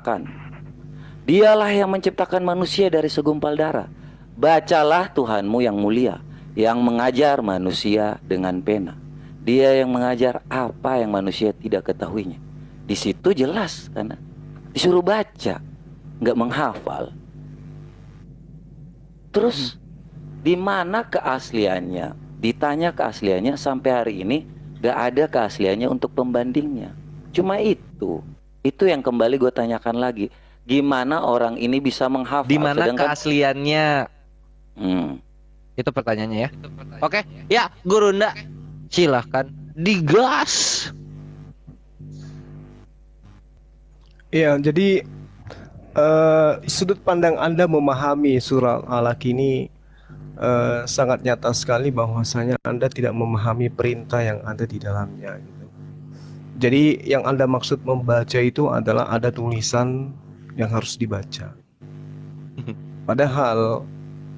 Kan, dialah yang menciptakan manusia dari segumpal darah. Bacalah Tuhanmu yang mulia, yang mengajar manusia dengan pena. Dia yang mengajar apa yang manusia tidak ketahuinya. Di situ jelas karena disuruh baca, nggak menghafal. Terus di mana keasliannya? Ditanya keasliannya sampai hari ini gak ada keasliannya untuk pembandingnya. Cuma itu yang kembali gue tanyakan lagi. Gimana orang ini bisa menghafal? Di mana Sedangkan keasliannya? Itu pertanyaannya ya. Oke, ya Guru Nda, silahkan digas. Iya, jadi sudut pandang Anda memahami surah Al-Alaq ini sangat nyata sekali bahwasanya Anda tidak memahami perintah yang ada di dalamnya gitu. Jadi yang Anda maksud membaca itu adalah ada tulisan yang harus dibaca. Padahal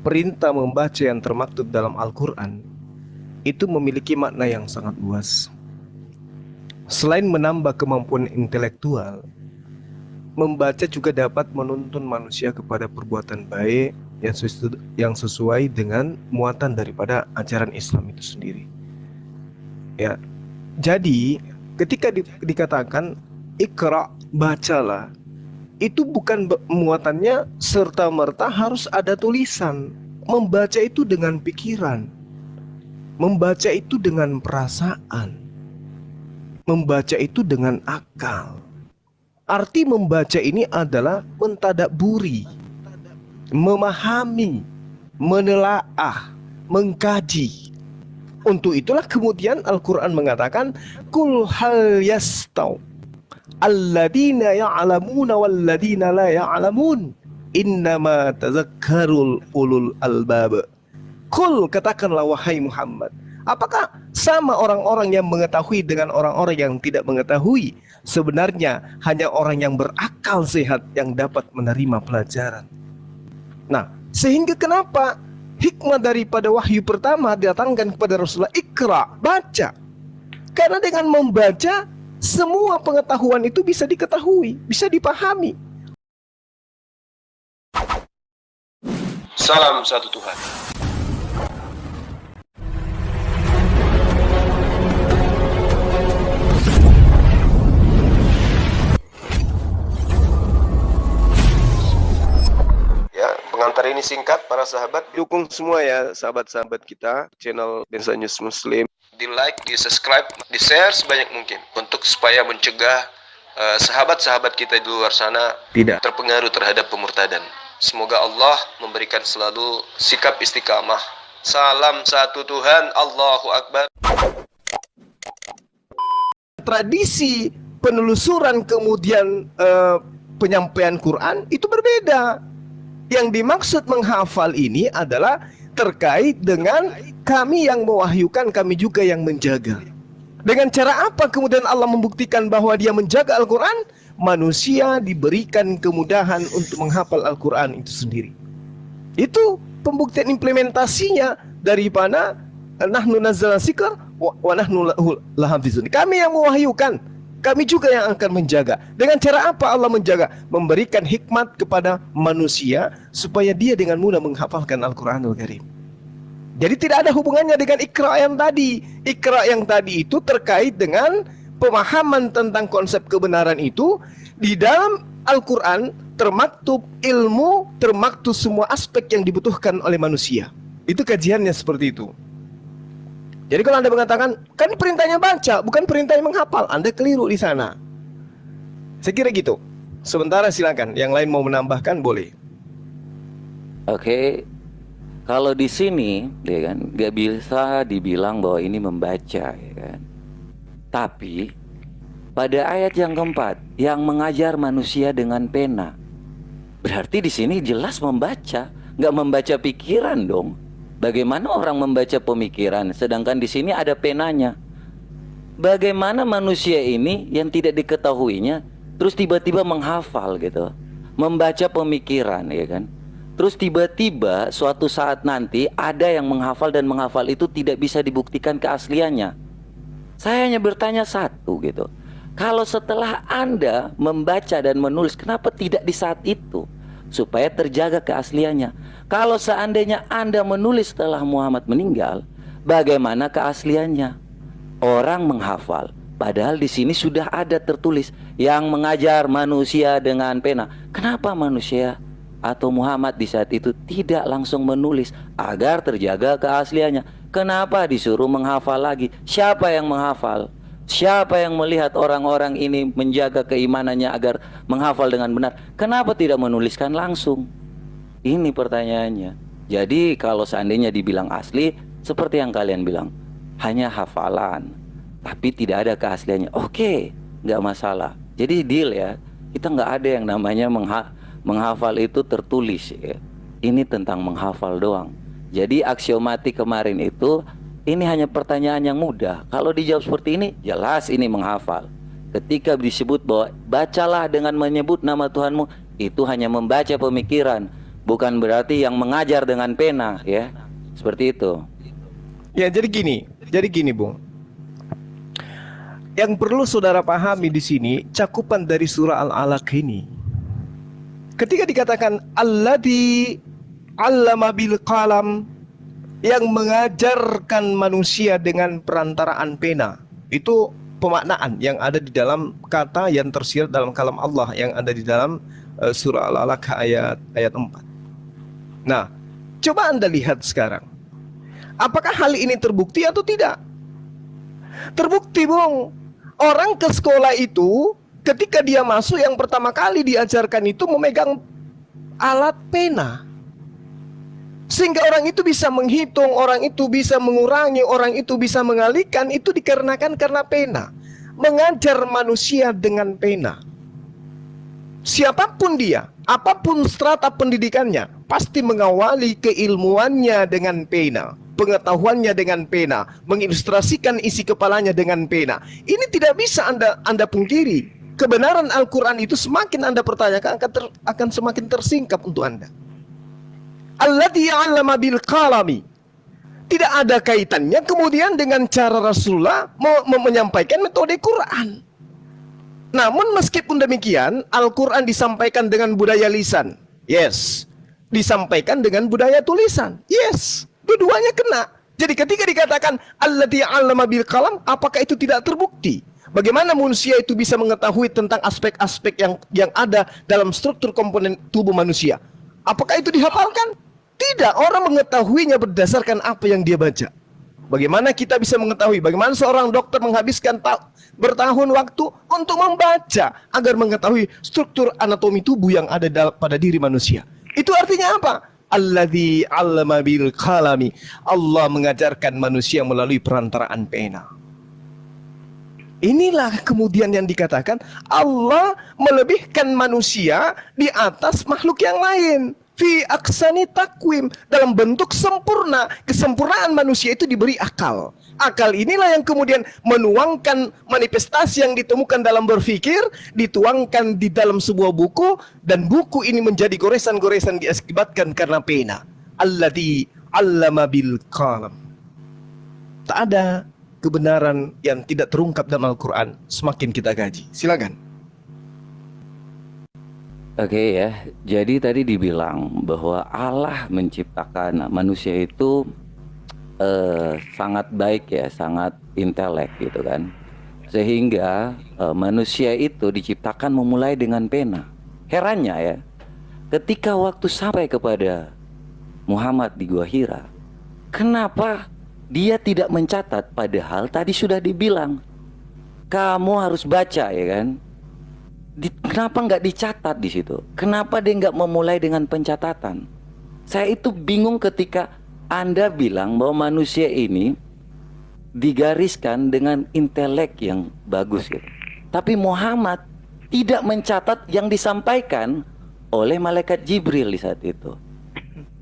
perintah membaca yang termaktub dalam Al-Quran itu memiliki makna yang sangat luas. Selain menambah kemampuan intelektual, membaca juga dapat menuntun manusia kepada perbuatan baik yang sesuai dengan muatan daripada ajaran Islam itu sendiri. Ya, jadi ketika dikatakan Iqra, bacalah, itu bukan muatannya serta-merta harus ada tulisan. Membaca itu dengan pikiran, membaca itu dengan perasaan, membaca itu dengan akal. Arti membaca ini adalah mentadaburi, memahami, menelaah, mengkaji. Untuk itulah kemudian Al-Quran mengatakan Kul hal yastaw alladina ya'lamuna walladina la ya'lamun innama tazakkarul ulul albab. Kul, katakanlah wahai Muhammad, apakah sama orang-orang yang mengetahui dengan orang-orang yang tidak mengetahui? Sebenarnya hanya orang yang berakal sehat yang dapat menerima pelajaran. Nah, sehingga kenapa hikmah daripada wahyu pertama didatangkan kepada Rasulullah, Iqra, baca. Karena dengan membaca semua pengetahuan itu bisa diketahui, bisa dipahami. Salam satu Tuhan. Pengantar ini singkat, para sahabat. Dukung semua ya sahabat-sahabat kita channel Densa News Muslim. Di like, di subscribe, di share sebanyak mungkin untuk supaya mencegah sahabat-sahabat kita di luar sana tidak terpengaruh terhadap pemurtadan. Semoga Allah memberikan selalu sikap istiqamah. Salam satu Tuhan, Allahu Akbar. Tradisi penelusuran kemudian penyampaian Quran itu berbeda. Yang dimaksud menghafal ini adalah terkait dengan kami yang mewahyukan, kami juga yang menjaga. Dengan cara apa kemudian Allah membuktikan bahwa dia menjaga Al-Quran? Manusia diberikan kemudahan untuk menghafal Al-Quran itu sendiri. Itu pembuktian implementasinya daripada nahnu nazzalna dzikra wa nahnu lahu lahafizun. Kami yang mewahyukan, kami juga yang akan menjaga. Dengan cara apa Allah menjaga? Memberikan hikmat kepada manusia supaya dia dengan mudah menghafalkan Al-Quranul Karim. Jadi tidak ada hubungannya dengan Iqra yang tadi. Iqra yang tadi itu terkait dengan pemahaman tentang konsep kebenaran itu. Di dalam Al-Quran termaktub ilmu, termaktub semua aspek yang dibutuhkan oleh manusia. Itu kajiannya seperti itu. Jadi kalau Anda mengatakan, kan perintahnya baca, bukan perintahnya menghafal, Anda keliru di sana. Saya kira gitu. Sementara silakan, yang lain mau menambahkan boleh. Oke, kalau di sini, ya kan, nggak bisa dibilang bahwa ini membaca, ya kan. Tapi pada ayat yang keempat, yang mengajar manusia dengan pena, berarti di sini jelas membaca, nggak membaca pikiran dong. Bagaimana orang membaca pemikiran, sedangkan di sini ada penanya? Bagaimana manusia ini yang tidak diketahuinya, terus tiba-tiba menghafal gitu, membaca pemikiran, ya kan? Terus tiba-tiba suatu saat nanti ada yang menghafal dan menghafal itu tidak bisa dibuktikan keasliannya. Saya hanya bertanya satu gitu, Kalau setelah Anda membaca dan menulis, kenapa tidak di saat itu? Supaya terjaga keasliannya. Kalau seandainya Anda menulis setelah Muhammad meninggal, bagaimana keasliannya? Orang menghafal, padahal di sini sudah ada tertulis yang mengajar manusia dengan pena. Kenapa manusia atau Muhammad di saat itu tidak langsung menulis agar terjaga keasliannya? Kenapa disuruh menghafal lagi? Siapa yang menghafal? Siapa yang melihat orang-orang ini menjaga keimanannya agar menghafal dengan benar? Kenapa tidak menuliskan langsung? Ini pertanyaannya. Jadi kalau seandainya dibilang asli, seperti yang kalian bilang, hanya hafalan, tapi tidak ada keasliannya. Oke, nggak masalah. Jadi deal ya. Kita nggak ada yang namanya menghafal itu tertulis ya. Ini tentang menghafal doang. Jadi aksiomatik kemarin itu, ini hanya pertanyaan yang mudah. Kalau dijawab seperti ini, jelas ini menghafal. Ketika disebut bahwa bacalah dengan menyebut nama Tuhanmu, itu hanya membaca pemikiran, bukan berarti yang mengajar dengan pena ya. Seperti itu. Ya, jadi gini, Bung. Yang perlu saudara pahami di sini cakupan dari surah Al-Alaq ini. Ketika dikatakan alladzi 'allama bil qalam, yang mengajarkan manusia dengan perantaraan pena, itu pemaknaan yang ada di dalam kata yang tersirat dalam kalam Allah yang ada di dalam surah Al-Alaq ayat 4. Nah, coba Anda lihat sekarang. Apakah hal ini terbukti atau tidak? Terbukti, Bung. Orang ke sekolah itu ketika dia masuk yang pertama kali diajarkan itu memegang alat pena. Sehingga orang itu bisa menghitung, orang itu bisa mengurangi, orang itu bisa mengalihkan, itu dikarenakan karena pena. Mengajar manusia dengan pena. Siapapun dia, apapun strata pendidikannya, pasti mengawali keilmuannya dengan pena, pengetahuannya dengan pena, mengilustrasikan isi kepalanya dengan pena. Ini tidak bisa Anda pungkiri. Kebenaran Al-Quran itu semakin Anda pertanyakan akan semakin tersingkap untuk Anda. Alladzi 'allama bil qalami. Tidak ada kaitannya kemudian dengan cara Rasulullah menyampaikan metode Quran. Namun meskipun demikian, Al-Quran disampaikan dengan budaya lisan. Yes. Disampaikan dengan budaya tulisan. Yes. Dua-duanya kena. Jadi ketika dikatakan alladzi 'allama bil qalam, apakah itu tidak terbukti? Bagaimana manusia itu bisa mengetahui tentang aspek-aspek yang ada dalam struktur komponen tubuh manusia? Apakah itu dihafalkan? Tidak, orang mengetahuinya berdasarkan apa yang dia baca. Bagaimana kita bisa mengetahui? Bagaimana seorang dokter menghabiskan bertahun waktu untuk membaca agar mengetahui struktur anatomi tubuh yang ada pada diri manusia? Itu artinya apa? Alladzi 'allama bil qalami. Allah mengajarkan manusia melalui perantaraan pena. Inilah kemudian yang dikatakan Allah melebihkan manusia di atas makhluk yang lain. Fi aksani takwim, dalam bentuk sempurna. Kesempurnaan manusia itu diberi akal. Akal inilah yang kemudian menuangkan manifestasi yang ditemukan dalam berpikir, dituangkan di dalam sebuah buku, dan buku ini menjadi goresan-goresan diakibatkan karena pena. Alladzi 'allama bil qalam. Tak ada kebenaran yang tidak terungkap dalam Al-Quran semakin kita kaji. Silakan. Oke ya, jadi tadi dibilang bahwa Allah menciptakan manusia itu sangat baik ya, sangat intelek gitu kan. Sehingga manusia itu diciptakan memulai dengan pena. Herannya ya, ketika waktu sampai kepada Muhammad di Gua Hira, kenapa dia tidak mencatat? Padahal tadi sudah dibilang, kamu harus baca ya kan. Kenapa nggak dicatat di situ? Kenapa dia nggak memulai dengan pencatatan? Saya itu bingung ketika Anda bilang bahwa manusia ini digariskan dengan intelek yang bagus gitu. Tapi Muhammad tidak mencatat yang disampaikan oleh malaikat Jibril di saat itu.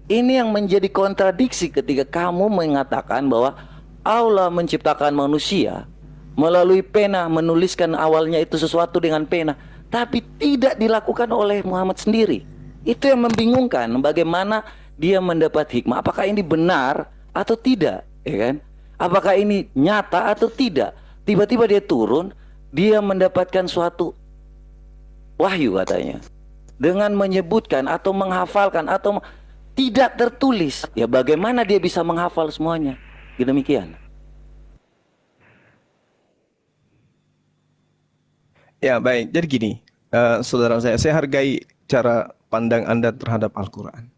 Ini yang menjadi kontradiksi ketika kamu mengatakan bahwa Allah menciptakan manusia melalui pena, menuliskan awalnya itu sesuatu dengan pena, tapi tidak dilakukan oleh Muhammad sendiri. Itu yang membingungkan, bagaimana dia mendapat hikmah. Apakah ini benar atau tidak, ya kan? Apakah ini nyata atau tidak? Tiba-tiba dia turun, dia mendapatkan suatu wahyu katanya dengan menyebutkan atau menghafalkan atau tidak tertulis, ya bagaimana dia bisa menghafal semuanya? Demikian. Ya baik, jadi gini, saudara saya hargai cara pandang Anda terhadap Al-Quran.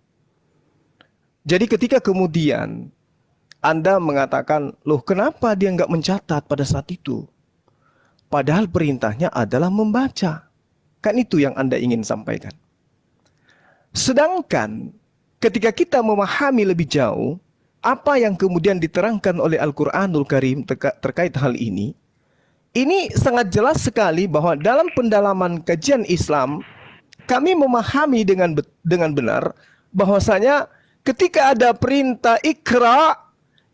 Jadi ketika kemudian Anda mengatakan, loh kenapa dia nggak mencatat pada saat itu? Padahal perintahnya adalah membaca. Kan itu yang Anda ingin sampaikan. Sedangkan ketika kita memahami lebih jauh, apa yang kemudian diterangkan oleh Al-Quranul Karim terkait hal ini sangat jelas sekali bahwa dalam pendalaman kajian Islam, kami memahami dengan benar bahwasanya ketika ada perintah ikra,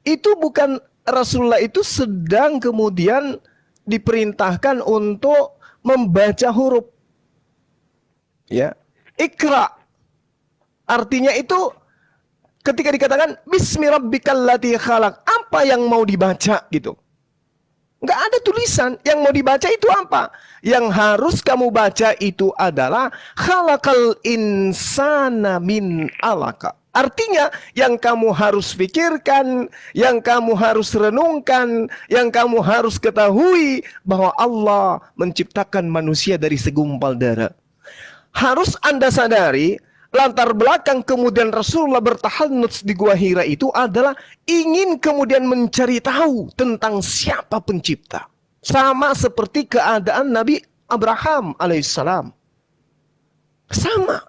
itu bukan Rasulullah itu sedang kemudian diperintahkan untuk membaca huruf. Ya, ikra artinya itu ketika dikatakan bismi rabbikal ladzi khalaq, apa yang mau dibaca gitu. Enggak ada tulisan, yang mau dibaca itu apa? Yang harus kamu baca itu adalah khalaqal insana min alaka. Artinya yang kamu harus pikirkan, yang kamu harus renungkan, yang kamu harus ketahui bahwa Allah menciptakan manusia dari segumpal darah. Harus Anda sadari, latar belakang kemudian Rasulullah bertahannuts di Gua Hira itu adalah ingin kemudian mencari tahu tentang siapa pencipta. Sama seperti keadaan Nabi Abraham alaihissalam. Sama.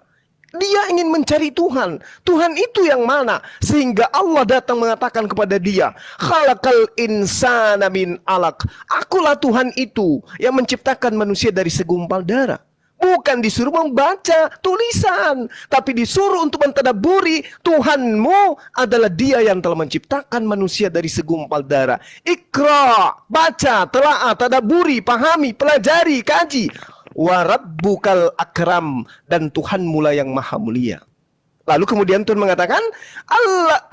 Dia ingin mencari Tuhan. Tuhan itu yang mana? Sehingga Allah datang mengatakan kepada dia, khalaqal insana min alaq. Akulah Tuhan itu yang menciptakan manusia dari segumpal darah. Bukan disuruh membaca tulisan, tapi disuruh untuk mentadaburi. Tuhanmu adalah dia yang telah menciptakan manusia dari segumpal darah. Ikra, baca, telaah, tadaburi, pahami, pelajari, kaji. Wa rabbukal akram, dan Tuhanmu lah yang maha mulia. Lalu kemudian Tuhan mengatakan,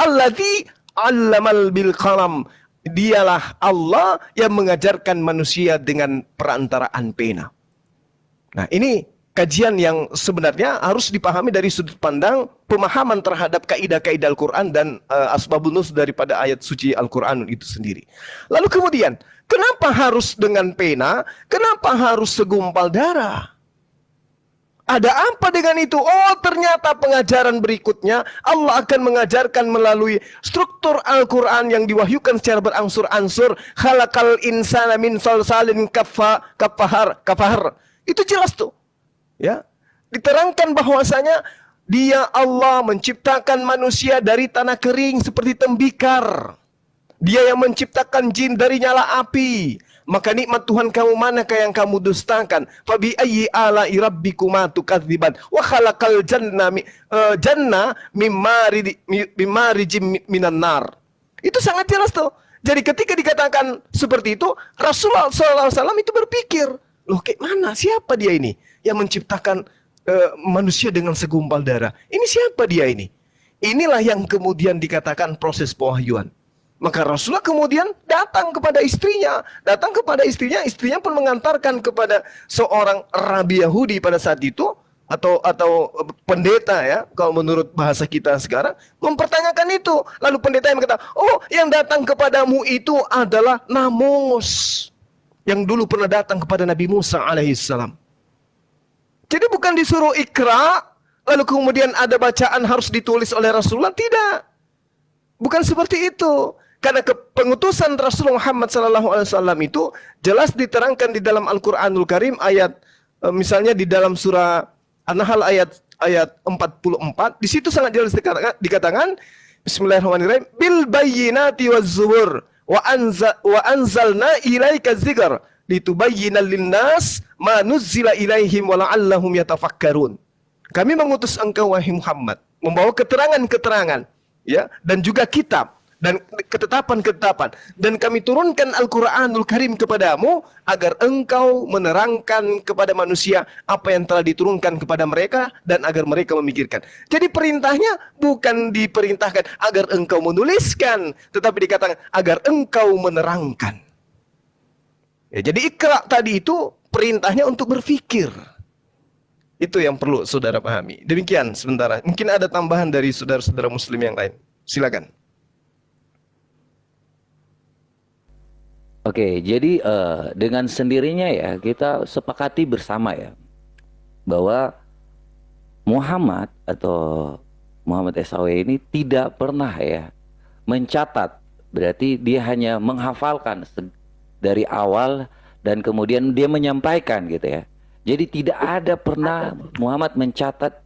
Alladzi allamal bil qalam. Dialah Allah yang mengajarkan manusia dengan perantaraan pena. Nah, ini kajian yang sebenarnya harus dipahami dari sudut pandang pemahaman terhadap kaidah-kaidah Al-Quran dan asbabun nuzul daripada ayat suci Al-Quran itu sendiri. Lalu kemudian, kenapa harus dengan pena? Kenapa harus segumpal darah? Ada apa dengan itu? Oh, ternyata pengajaran berikutnya Allah akan mengajarkan melalui struktur Al-Quran yang diwahyukan secara berangsur-angsur. Khalaqal insana min salsalin kafahar. Itu jelas tuh. Ya. Diterangkan bahwasanya dia Allah menciptakan manusia dari tanah kering seperti tembikar. Dia yang menciptakan jin dari nyala api. Maka nikmat Tuhan kamu manakah yang kamu dustakan? Fabi ayyi ala'i rabbikuma tukadziban? Wa khalaqal janna mimmarijim minan nar. Itu sangat jelas tuh. Jadi ketika dikatakan seperti itu, Rasulullah SAW itu berpikir, loh kayak mana? Siapa dia ini yang menciptakan manusia dengan segumpal darah? Ini siapa dia ini? Inilah yang kemudian dikatakan proses pewahyuan. Maka Rasulullah kemudian datang kepada istrinya. Istrinya pun mengantarkan kepada seorang rabi Yahudi pada saat itu, atau pendeta ya, kalau menurut bahasa kita sekarang, mempertanyakan itu. Lalu pendeta yang berkata, oh yang datang kepadamu itu adalah Namus, yang dulu pernah datang kepada Nabi Musa alaihissalam. Jadi bukan disuruh ikra, lalu kemudian ada bacaan harus ditulis oleh Rasulullah. Tidak. Bukan seperti itu. Karena kepengutusan Rasulullah Muhammad SAW itu jelas diterangkan di dalam Al-Quranul Karim ayat, misalnya di dalam surah An-Nahl ayat 44. Di situ sangat jelas dikatakan, Bismillahirrahmanirrahim, bil bayyinati waz zubur. Wa anzalna ilaika dzikra litubayyana lin-nas ma nuzzila ilaihim wa la'allahum yatafakkarun. Kami mengutus engkau wahai Muhammad membawa keterangan-keterangan, ya, dan juga kitab dan ketetapan-ketetapan, dan kami turunkan Al-Quranul Karim kepadamu agar engkau menerangkan kepada manusia apa yang telah diturunkan kepada mereka dan agar mereka memikirkan. Jadi perintahnya bukan diperintahkan agar engkau menuliskan, tetapi dikatakan agar engkau menerangkan. Ya, jadi ikra tadi itu perintahnya untuk berpikir. Itu yang perlu saudara pahami. Demikian sementara. Mungkin ada tambahan dari saudara-saudara muslim yang lain. Silakan. Oke, jadi dengan sendirinya ya kita sepakati bersama ya bahwa Muhammad atau Muhammad SAW ini tidak pernah ya mencatat, berarti dia hanya menghafalkan dari awal dan kemudian dia menyampaikan gitu ya. Jadi tidak ada pernah Muhammad mencatat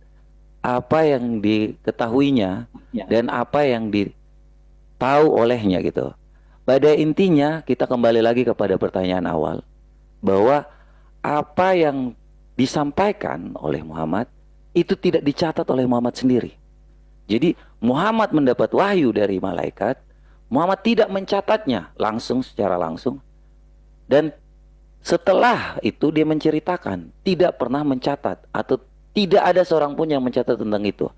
apa yang diketahuinya dan apa yang ditahu olehnya gitu. Pada intinya kita kembali lagi kepada pertanyaan awal bahwa apa yang disampaikan oleh Muhammad itu tidak dicatat oleh Muhammad sendiri. Jadi Muhammad mendapat wahyu dari malaikat, Muhammad tidak mencatatnya secara langsung, dan setelah itu dia menceritakan, tidak pernah mencatat atau tidak ada seorang pun yang mencatat tentang itu.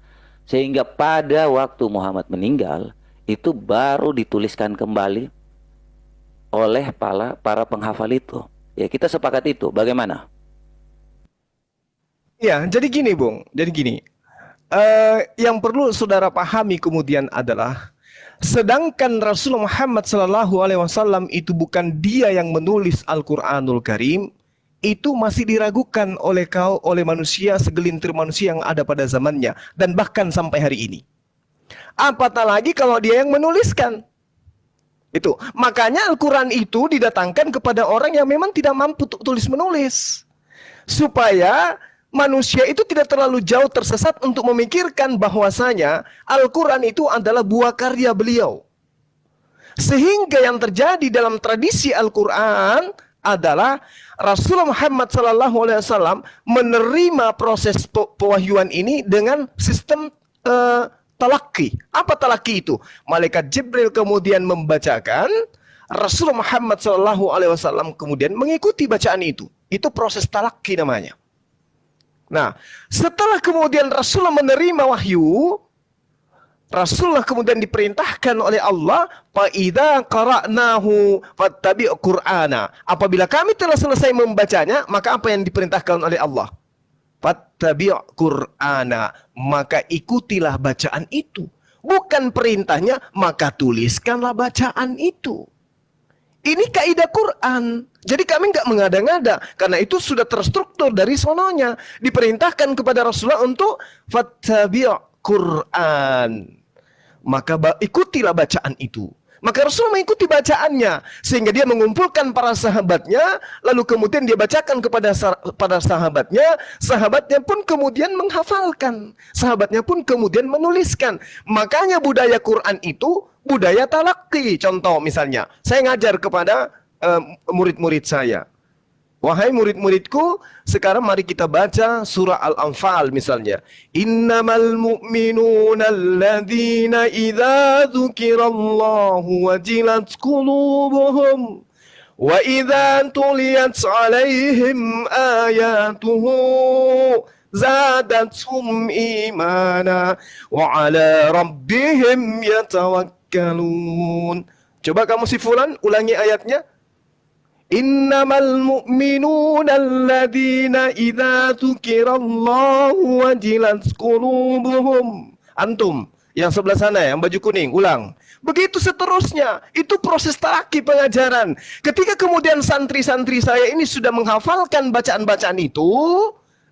Sehingga pada waktu Muhammad meninggal, itu baru dituliskan kembali oleh para penghafal itu. Ya, kita sepakat itu. Bagaimana? Ya, jadi gini, Bung. Jadi gini. Yang perlu saudara pahami kemudian adalah sedangkan Rasulullah Muhammad SAW itu bukan dia yang menulis Al-Quranul Karim, itu masih diragukan oleh manusia, segelintir manusia yang ada pada zamannya dan bahkan sampai hari ini. Apatah lagi kalau dia yang menuliskan. Itu. Makanya Al-Quran itu didatangkan kepada orang yang memang tidak mampu tulis menulis. Supaya manusia itu tidak terlalu jauh tersesat untuk memikirkan bahwasanya Al-Quran itu adalah buah karya beliau. Sehingga yang terjadi dalam tradisi Al-Quran adalah Rasulullah Muhammad SAW menerima proses pewahyuan ini dengan sistem talaki. Apa talaki itu? Malaikat Jibril kemudian membacakan, Rasulullah Muhammad SAW kemudian mengikuti bacaan itu. Itu proses talaki namanya. Nah, setelah kemudian Rasulullah menerima wahyu, Rasulullah kemudian diperintahkan oleh Allah, "Fa-idza qara'nahu fattabi' Qur'ana." Apabila kami telah selesai membacanya, maka apa yang diperintahkan oleh Allah? Fattabi' Qur'ana, maka ikutilah bacaan itu. Bukan perintahnya, maka tuliskanlah bacaan itu. Ini kaidah Quran. Jadi kami nggak mengada-ngada, karena itu sudah terstruktur dari sononya. Diperintahkan kepada Rasulullah untuk fattabi' Qur'an. Maka ikutilah bacaan itu. Maka Rasulullah mengikuti bacaannya, sehingga dia mengumpulkan para sahabatnya, lalu kemudian dia bacakan kepada sahabatnya, sahabatnya pun kemudian menghafalkan, sahabatnya pun kemudian menuliskan. Makanya budaya Quran itu budaya talaqi. Contoh misalnya, saya ngajar kepada murid-murid saya. Wahai murid-muridku, sekarang mari kita baca surah Al-Anfal misalnya. Innamal mu'minuna alladzina idza dzukirallahu wajilat qulubuhum wa idza tuliyat 'alaihim ayatuhu zadatuhum imana wa 'ala rabbihim yatawakkalun. Coba kamu si fulan ulangi ayatnya. Innamal mu'minuna alladzina idza dzukirallahu wajilat qulubuhum. Antum yang sebelah sana yang baju kuning, ulang. Begitu seterusnya. Itu proses talaki pengajaran. Ketika kemudian santri-santri saya ini sudah menghafalkan bacaan-bacaan itu,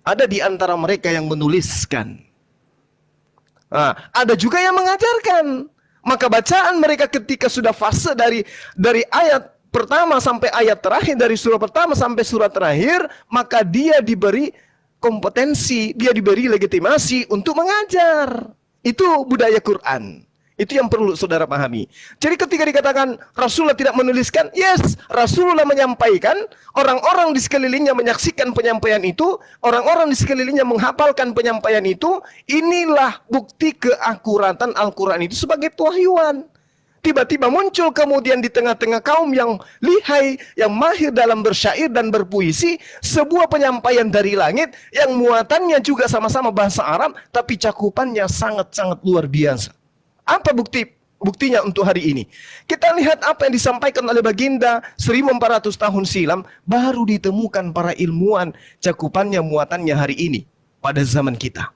ada di antara mereka yang menuliskan. Nah, ada juga yang mengajarkan. Maka bacaan mereka ketika sudah fase dari ayat pertama sampai ayat terakhir, dari surah pertama sampai surah terakhir, maka dia diberi kompetensi, dia diberi legitimasi untuk mengajar. Itu budaya Quran. Itu yang perlu saudara pahami. Jadi ketika dikatakan Rasulullah tidak menuliskan, yes, Rasulullah menyampaikan, orang-orang di sekelilingnya menyaksikan penyampaian itu, orang-orang di sekelilingnya menghafalkan penyampaian itu. Inilah bukti keakuratan Al-Quran itu sebagai pewahyuan. Tiba-tiba muncul kemudian di tengah-tengah kaum yang lihai, yang mahir dalam bersyair dan berpuisi, sebuah penyampaian dari langit yang muatannya juga sama-sama bahasa Arab, tapi cakupannya sangat-sangat luar biasa. Apa bukti buktinya untuk hari ini. Kita lihat apa yang disampaikan oleh baginda 1400 tahun silam, baru ditemukan para ilmuwan cakupannya, muatannya hari ini pada zaman kita.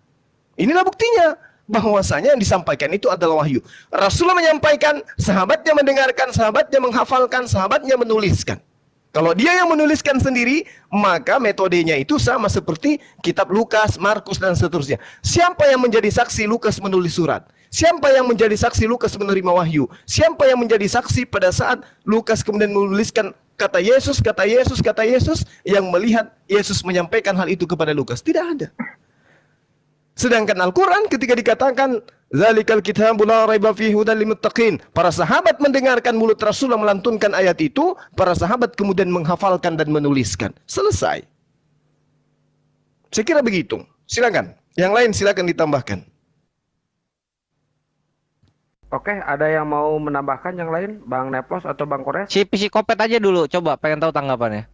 Inilah buktinya bahwasanya yang disampaikan itu adalah wahyu. Rasulullah menyampaikan, sahabatnya mendengarkan, sahabatnya menghafalkan, sahabatnya menuliskan. Kalau dia yang menuliskan sendiri, maka metodenya itu sama seperti kitab Lukas, Markus, dan seterusnya. Siapa yang menjadi saksi Lukas menulis surat? Siapa yang menjadi saksi Lukas menerima wahyu? Siapa yang menjadi saksi pada saat Lukas kemudian menuliskan kata Yesus, kata Yesus, kata Yesus, yang melihat Yesus menyampaikan hal itu kepada Lukas? Tidak ada. Sedangkan Al-Quran ketika dikatakan Zalikal kitabul la raiba fihi hudan lil muttaqin, para sahabat mendengarkan mulut Rasulullah melantunkan ayat itu, para sahabat kemudian menghafalkan dan menuliskan. Selesai. Saya kira begitu. Silakan. Yang lain silakan ditambahkan. Oke, ada yang mau menambahkan yang lain, Bang Neplos atau Bang Kores? Si psikopat aja dulu, coba pengen tahu tanggapannya.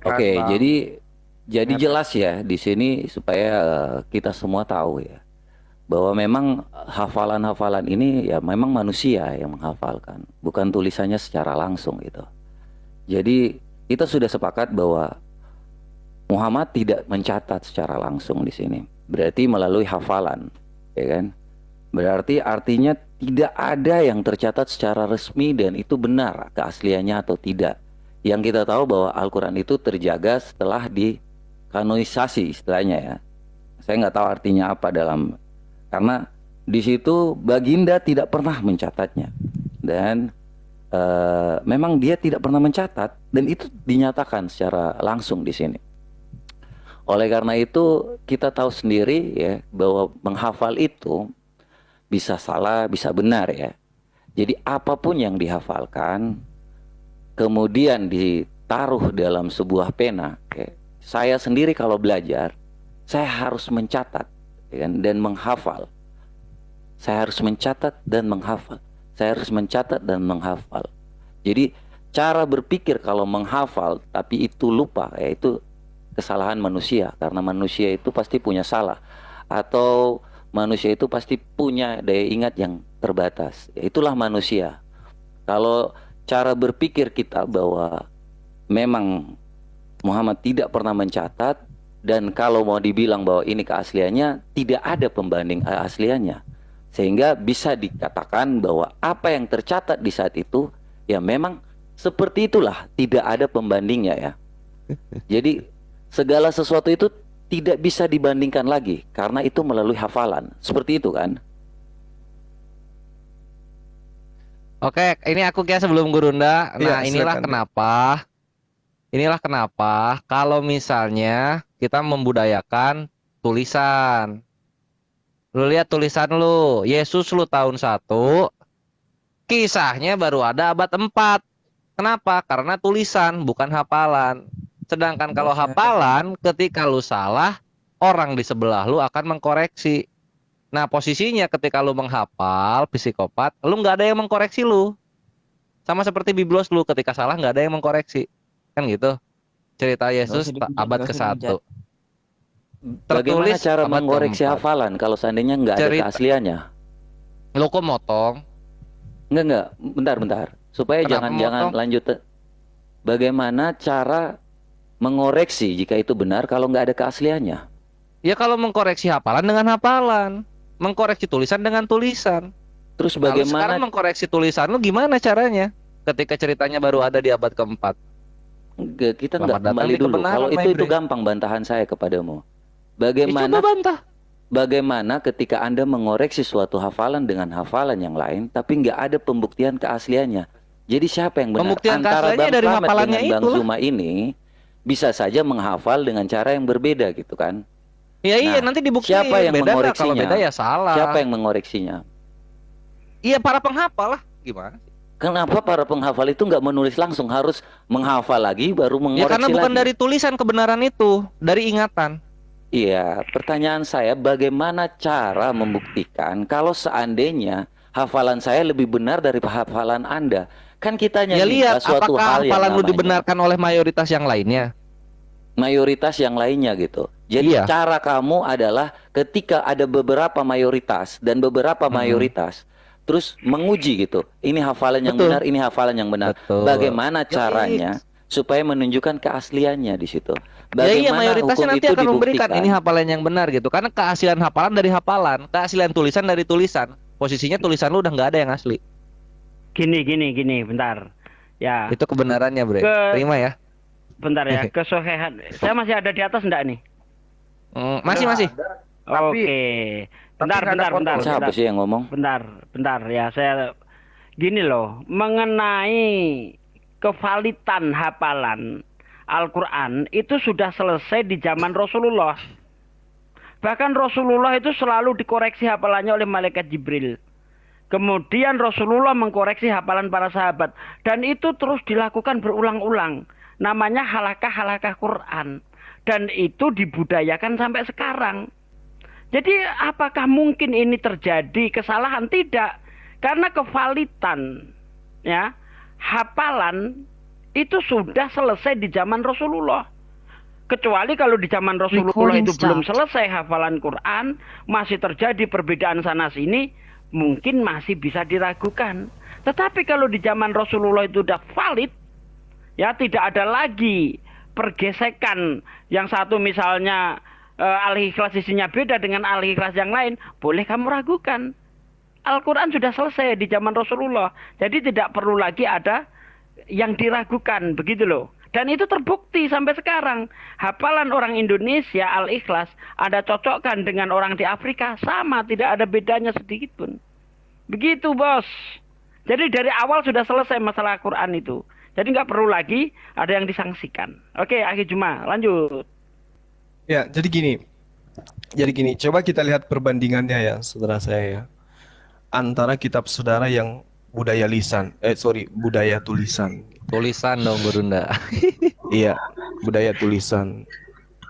Oke, Bang. jadi jelas ya di sini supaya kita semua tahu ya bahwa memang hafalan-hafalan ini ya memang manusia yang menghafalkan, bukan tulisannya secara langsung gitu. Jadi kita sudah sepakat bahwa Muhammad tidak mencatat secara langsung di sini. Berarti melalui hafalan, ya kan? Berarti artinya tidak ada yang tercatat secara resmi dan itu benar keasliannya atau tidak. Yang kita tahu bahwa Al-Quran itu terjaga setelah dikanonisasi istilahnya ya. Saya nggak tahu artinya apa karena di situ baginda tidak pernah mencatatnya dan memang dia tidak pernah mencatat dan itu dinyatakan secara langsung di sini. Oleh karena itu kita tahu sendiri ya bahwa menghafal itu bisa salah, bisa benar ya. Jadi apapun yang dihafalkan kemudian ditaruh dalam sebuah pena, ya. Saya sendiri kalau belajar saya harus mencatat ya kan, dan menghafal. Saya harus mencatat dan menghafal. Saya harus mencatat dan menghafal. Jadi cara berpikir kalau menghafal tapi itu lupa, ya itu kesalahan manusia. Karena manusia itu pasti punya salah. Atau manusia itu pasti punya daya ingat yang terbatas. Ya, itulah manusia. Kalau cara berpikir kita bahwa memang Muhammad tidak pernah mencatat, dan kalau mau dibilang bahwa ini keasliannya, tidak ada pembanding asliannya. Sehingga bisa dikatakan bahwa apa yang tercatat di saat itu, ya memang seperti itulah, tidak ada pembandingnya ya. Jadi segala sesuatu itu tidak bisa dibandingkan lagi, karena itu melalui hafalan. Seperti itu kan? Oke, ini aku kira sebelum Gurunda. Nah, Iya, inilah silakan. kenapa kalau misalnya kita membudayakan tulisan. Lu lihat tulisan lu, Yesus lu tahun 1, kisahnya baru ada abad 4. Kenapa? Karena tulisan, bukan hafalan. Sedangkan kalau hafalan, ketika lu salah, orang di sebelah lu akan mengkoreksi. Nah, posisinya ketika lu menghafal, psikopat, lu nggak ada yang mengkoreksi lu. Sama seperti biblos lu, ketika salah nggak ada yang mengkoreksi. Kan gitu. Cerita Yesus abad ke-1. Bagaimana cara abad mengoreksi ke-4. hafalan kalau seandainya nggak ada Cerita. keasliannya? Lu kok motong? Enggak, bentar. Supaya Kenapa jangan motong? lanjut. Bagaimana cara mengoreksi jika itu benar kalau nggak ada keasliannya? Ya kalau mengkoreksi hafalan dengan hafalan, mengkoreksi tulisan dengan tulisan. Terus Lalu sekarang bagaimana mengkoreksi tulisan lu gimana caranya? Ketika ceritanya baru ada di abad ke-4. kita Selamat nggak datang kembali di dulu? kebenaran, Kalau Pak itu Idris. gampang bantahan saya kepadamu. Coba bantah. Bagaimana ketika Anda mengoreksi suatu hafalan dengan hafalan yang lain, tapi nggak ada pembuktian keasliannya? Jadi siapa yang benar? Pembuktian Antara keasliannya Bang dari Slamet hafalannya dengan Bang itulah. Zuma ini bisa saja menghafal dengan cara yang berbeda gitu kan? Ya iya, Nah, nanti dibuktiin. siapa yang Beda nggak? Kalau mengoreksinya? beda ya salah. Siapa yang mengoreksinya? Iya, para penghafal lah. Gimana? Kenapa para penghafal itu nggak menulis langsung, harus menghafal lagi baru Ya mengoreksi karena bukan lagi? dari tulisan kebenaran itu, dari ingatan. Iya, pertanyaan saya bagaimana cara membuktikan kalau seandainya hafalan saya lebih benar dari hafalan Anda? Kan kita Ya lihat suatu apakah hal yang hafalan lu namanya dibenarkan oleh mayoritas yang lainnya. mayoritas yang lainnya gitu. Jadi Iya. cara kamu adalah ketika ada beberapa mayoritas dan beberapa mayoritas, terus menguji gitu. Ini hafalan yang Betul. benar, ini hafalan yang benar. Betul. Bagaimana Yoi. caranya supaya menunjukkan keasliannya di situ? Ya iya, Bagaimana mayoritasnya hukum nanti itu akan memberikan dibuktikan? ini hafalan yang benar gitu. Karena keaslian hafalan dari hafalan, keaslian tulisan dari tulisan. Posisinya tulisan lu udah nggak ada yang asli. Gini, bentar. Ya, Itu kebenarannya, Bre. Terima ya. bentar ya. Kesohihan. Saya masih ada di atas enggak nih? Masih. Tapi- Oke. Bentar, nggak ada bentar. Siapa sih yang ngomong? Bentar ya. Saya gini loh, mengenai kevalitan hafalan Al-Quran itu sudah selesai di zaman Rasulullah. Bahkan Rasulullah itu selalu dikoreksi hafalannya oleh malaikat Jibril. Kemudian Rasulullah mengkoreksi hafalan para sahabat. Dan itu terus dilakukan berulang-ulang. Namanya halakah-halakah Quran. Dan itu dibudayakan sampai sekarang. Jadi apakah mungkin ini terjadi kesalahan? Tidak. Karena kevalitan ya, hafalan itu sudah selesai di zaman Rasulullah. Kecuali kalau di zaman Rasulullah Recording itu belum stopped. selesai hafalan Quran, masih terjadi perbedaan sana sini, mungkin masih bisa diragukan. Tetapi kalau di zaman Rasulullah itu sudah valid, ya tidak ada lagi pergesekan. Yang satu misalnya Al-Ikhlas isinya beda dengan Al-Ikhlas yang lain, boleh kamu ragukan. Al-Quran sudah selesai di zaman Rasulullah. Jadi tidak perlu lagi ada yang diragukan, begitu loh. Dan itu terbukti sampai sekarang. Hafalan orang Indonesia Al-Ikhlas ada cocokkan dengan orang di Afrika, sama, tidak ada bedanya sedikit pun. Begitu, Bos. Jadi dari awal sudah selesai masalah Quran itu. Jadi nggak perlu lagi ada yang disangsikan. Oke, Akhi Juma, lanjut. Ya, jadi gini, coba kita lihat perbandingannya ya, saudara saya ya, antara kitab saudara yang budaya tulisan. Tulisan dong, Gurunda. Iya, budaya tulisan.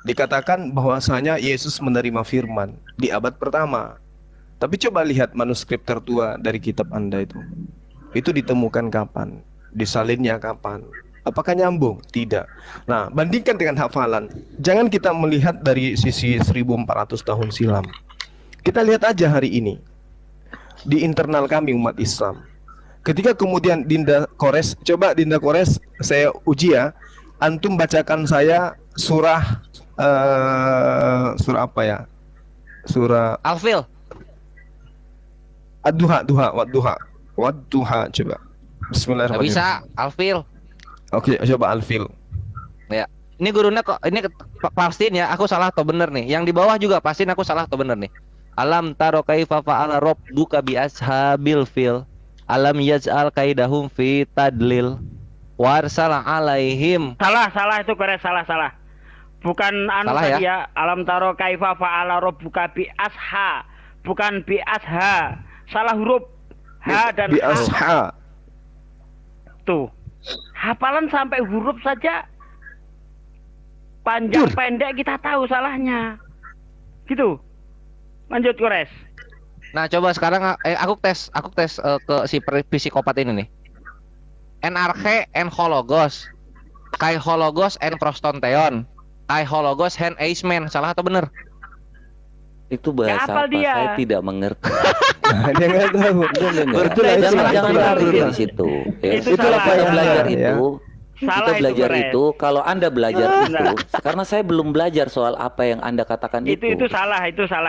Dikatakan bahwasanya Yesus menerima firman di abad pertama. Tapi coba lihat manuskrip tertua dari kitab Anda itu. Itu ditemukan kapan? Disalinnya kapan? Apakah nyambung? Tidak. Nah, bandingkan dengan hafalan. Jangan kita melihat dari sisi 1400 tahun silam. Kita lihat aja hari ini. Di internal kami umat Islam. Ketika kemudian Dinda Kores, coba Dinda Kores saya uji ya. Antum bacakan saya surah apa ya? Surah Alfil. Wadduha coba. Nggak Bismillahirrahmanirrahim. bisa, Alfil. Oke, coba Al-Fil. Ya. Ini Gurunda kok ini pastiin ya, aku salah atau bener nih. Yang di bawah juga pastiin aku salah atau bener nih. Alam taro kaifa fa'ala rabbuka bi ashabil fil. Alam yaj'al kaidahum fi tadlil. Warsala alaihim. Salah itu Kores, salah. Bukan anu Salah tadi ya. Alam taro kaifa fa'ala rabbuka bi asha, bukan bi asha. Salah huruf. Ha dan Bi ha. asha. Tuh. Hafalan sampai huruf saja panjang pendek kita tahu salahnya. Gitu. Lanjut Kores. Nah, coba sekarang aku tes ke si psikopat ini nih. NRK en hologos. Kai hologos en prostonteon. Kai hologos hen eismen. Salah atau bener? Itu Nggak bahasa hafal apa? dia. Saya tidak mengerti. Dia nggak tahu. Jangan lari di situ. Ya. Itu Kalau salah. kita belajar Ya. itu, Salah kita itu, belajar Kores. itu. Kalau Anda belajar Nah. itu, karena saya belum belajar soal apa yang Anda katakan itu. Itu salah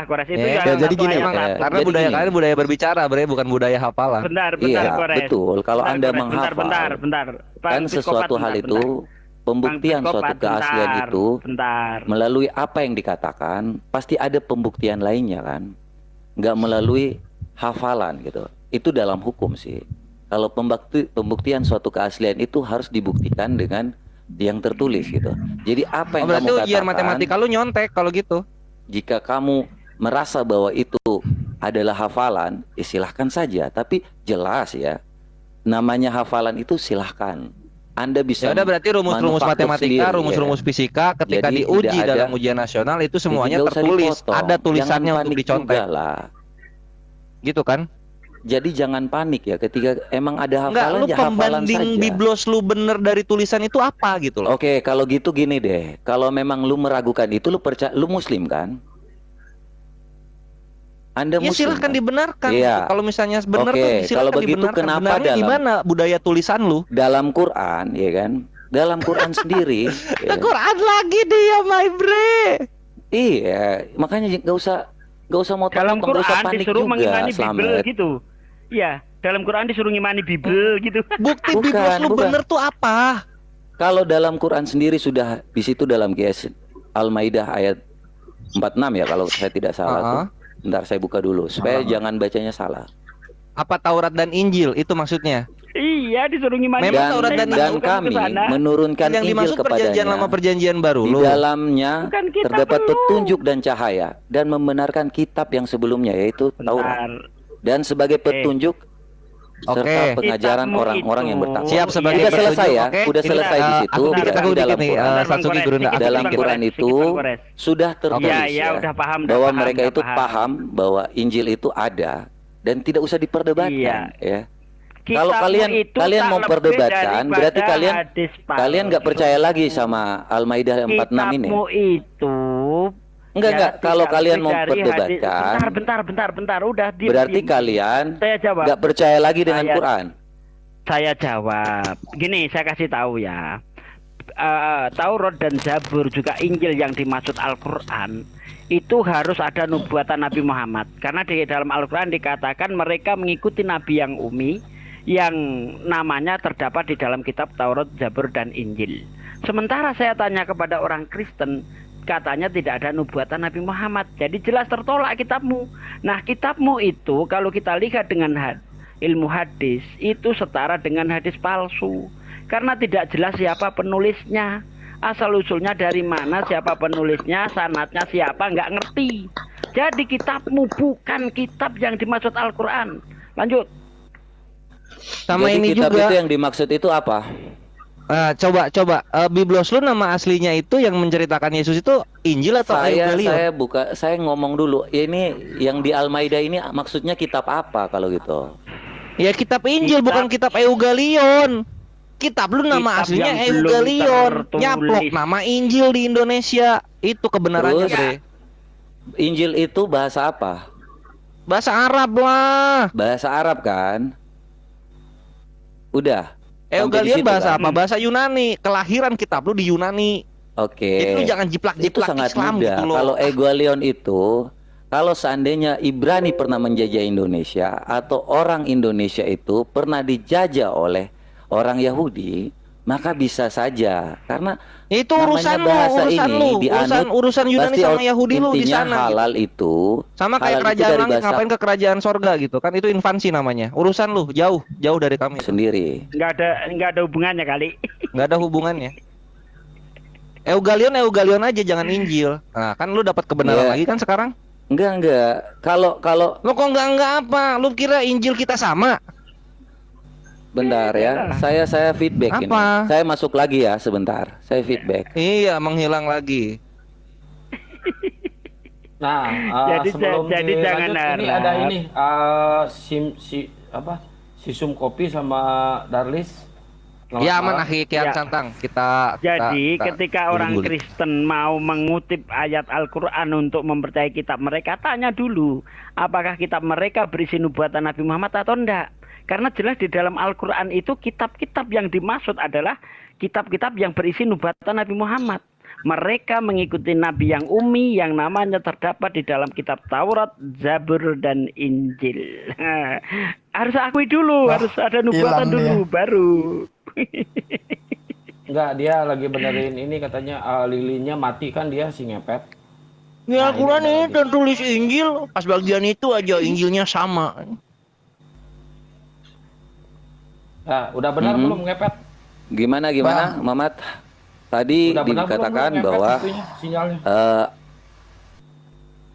Kores. Itu Ya, yang jadi satu gini, ayat Emang satu. karena jadi budaya gini. kalian budaya berbicara, Bre, bukan budaya hafalan. Bentar Iya, Kores. betul. Kalau Bentar, Anda Kores. menghafal, Bentar. kan Bang sesuatu Psikopat, hal bentar, itu, bentar. pembuktian Bang suatu Psikopat, keaslian bentar, itu bentar. melalui apa yang dikatakan, pasti ada pembuktian lainnya kan, nggak melalui hafalan gitu. Itu dalam hukum sih. Kalau pembuktian suatu keaslian itu harus dibuktikan dengan yang tertulis gitu. Jadi apa yang Berarti kamu ujian katakan, matematika lu nyontek kalau gitu. jika kamu merasa bahwa itu adalah hafalan, ya silahkan saja. Tapi jelas ya, namanya hafalan itu silahkan. Anda bisa Ya udah, berarti rumus-rumus manufaktur matematika, sendiri, rumus-rumus ya. fisika ketika Jadi diuji tidak ada- dalam ujian nasional itu semuanya Jadi nggak usah tertulis, dipotong. ada tulisannya Jangan untuk panik dicontek. juga lah. Gitu kan? Jadi jangan panik ya ketika emang ada Enggak, hafalan lu ya hafalan pembanding saja. biblos lu bener dari tulisan itu apa gitu loh. Oke, kalau gitu gini deh. Kalau memang lu meragukan itu, lu muslim kan? Anda Ya muslim silahkan kan? dibenarkan. Iya. Kalau misalnya benar Oke, tuh kalau silahkan begitu dibenarkan. kenapa Benarnya dalam- gimana budaya tulisan lu? Dalam Quran, ya kan? Dalam Quran sendiri, ya kan? Quran lagi dia, my bre. Iya, makanya nggak usah motong-motong, Dalam nggak usah Quran panik disuruh juga, mengimani Bible Slamet. gitu. Iya, dalam Quran disuruh ngimani Bible gitu. Bukti Bukan, biblos lu bukan. bener tuh apa? Kalau dalam Quran sendiri sudah di situ dalam QS Al-Maidah ayat 46 ya kalau saya tidak salah tuh. Bentar saya buka dulu supaya jangan bacanya salah. Apa Taurat dan Injil itu maksudnya? Iya, disuruh ngimani. Memang Dan, Taurat dan dan Bukan kami ke sana. menurunkan Yang Injil dimaksud perjanjian lama kepadanya. perjanjian baru Di lu. dalamnya Bukan kitab terdapat lu. petunjuk dan cahaya dan membenarkan kitab yang sebelumnya yaitu Taurat Bentar. dan sebagai petunjuk serta Oke. pengajaran Kitabmu orang-orang yang itu. bertakwa. Siap sebagai Udah selesai petunjuk, ya, oke? udah selesai di situ. Aku dikit, Berarti aku dalam dikit nih, Quran, Satsuki Bang Gurunda. Kores, dalam Bang Quran Kores, itu Bang Kores. sudah tertulis Iya, ya, udah paham, udah bahwa paham, mereka udah itu paham. paham bahwa Injil itu ada dan tidak usah diperdebatkan Iya. ya. Kalau Kitabmu kalian itu kalian tak mau lebih perdebatkan daripada berarti kalian hadis kalian nggak palsu. percaya lagi sama Al-Maidah 46 ini. Kitabmu itu Enggak, kalau tidak kalian lebih mau dari perdebatkan bentar, udah diam, berarti diam. kalian Saya jawab. nggak percaya lagi dengan Saya- Quran. Saya jawab. Gini, saya kasih tahu ya. Taurat dan Zabur juga Injil yang dimaksud Al-Qur'an itu harus ada nubuatan Nabi Muhammad. Karena di dalam Al-Qur'an dikatakan mereka mengikuti nabi yang umi yang namanya terdapat di dalam kitab Taurat, Zabur dan Injil. Sementara saya tanya kepada orang Kristen, katanya tidak ada nubuatan Nabi Muhammad. Jadi jelas tertolak kitabmu. Nah, kitabmu itu kalau kita lihat dengan ilmu hadis itu setara dengan hadis palsu. Karena tidak jelas siapa penulisnya, asal usulnya dari mana, siapa penulisnya, sanadnya siapa, nggak ngerti. Jadi kitabmu bukan kitab yang dimaksud Al-Quran. Lanjut. Sama Jadi ini kitab juga. itu yang dimaksud itu apa? Coba Biblos lu nama aslinya itu yang menceritakan Yesus itu Injil atau Evangelion? Saya ngomong dulu. Ini yang di Al-Maidah ini maksudnya kitab apa kalau gitu? Ya kitab Injil, Kitab- bukan kitab Evangelion. Kitab lu nama Kitab aslinya yang belum Evangelion. tertulis. Nyaplok nama Injil di Indonesia. Itu kebenarannya, Terus? Bre. Injil itu bahasa apa? Bahasa Arab lah. Bahasa Arab kan? Udah. Sampai di Evangelion situ bahasa kan? apa? Bahasa Yunani. Kelahiran kitab lu di Yunani. Oke. Itu jangan Itu jiplak-jiplak sangat Islam mudah. gitu loh. Kalau Evangelion itu, kalau seandainya Ibrani pernah menjajah Indonesia atau orang Indonesia itu pernah dijajah oleh orang Yahudi, maka bisa saja karena Itu namanya urusan lu, bahasa urusan ini lu, dianut urusan Yunani pasti sama Yahudi lu di intinya sana. gitu. halal itu Sama kayak halal itu kerajaan dari langit, bahasa ngapain ke kerajaan sorga gitu kan? Itu infansi namanya. Urusan lu jauh dari kami. sendiri. Nggak ada hubungannya kali. Nggak ada hubungannya. Evangelion aja, jangan Injil. Nah, kan lu dapat kebenaran Iya. lagi kan sekarang? Enggak. Kalau Lu kok enggak apa? Lu kira Injil kita sama? bentar ya, saya feedback ini. Apa? Saya masuk lagi ya sebentar. Saya feedback. Iya, menghilang lagi. Nah, Jadi- sebelum jadi jangan dilanjut, ini harap. ada ini Sisum Kopi sama Darlis. Selamat Ya aman malam. akhi Kian Ya. Santang. Kita Jadi ketika orang guling-guling. Kristen mau mengutip ayat Al-Quran untuk mempercayai kitab mereka, tanya dulu apakah kitab mereka berisi nubuatan Nabi Muhammad atau enggak. Karena jelas di dalam Al-Quran itu kitab-kitab yang dimaksud adalah kitab-kitab yang berisi nubuatan Nabi Muhammad. Mereka mengikuti Nabi yang umi yang namanya terdapat di dalam kitab Taurat, Zabur, dan Injil. Harus akui dulu, harus ada nubuatan hilang dulu, baru. Enggak, dia lagi benerin ini katanya lilinnya mati kan dia si ngepet. Ya Nah, Al-Quran ini ini ada tertulis Injil, pas bagian itu aja Injilnya sama. Nah, udah benar Mhm. belum ngepet? Gimana Mamat? Tadi Udah benar belum dikatakan ngepet bahwa itunya, sinyalnya?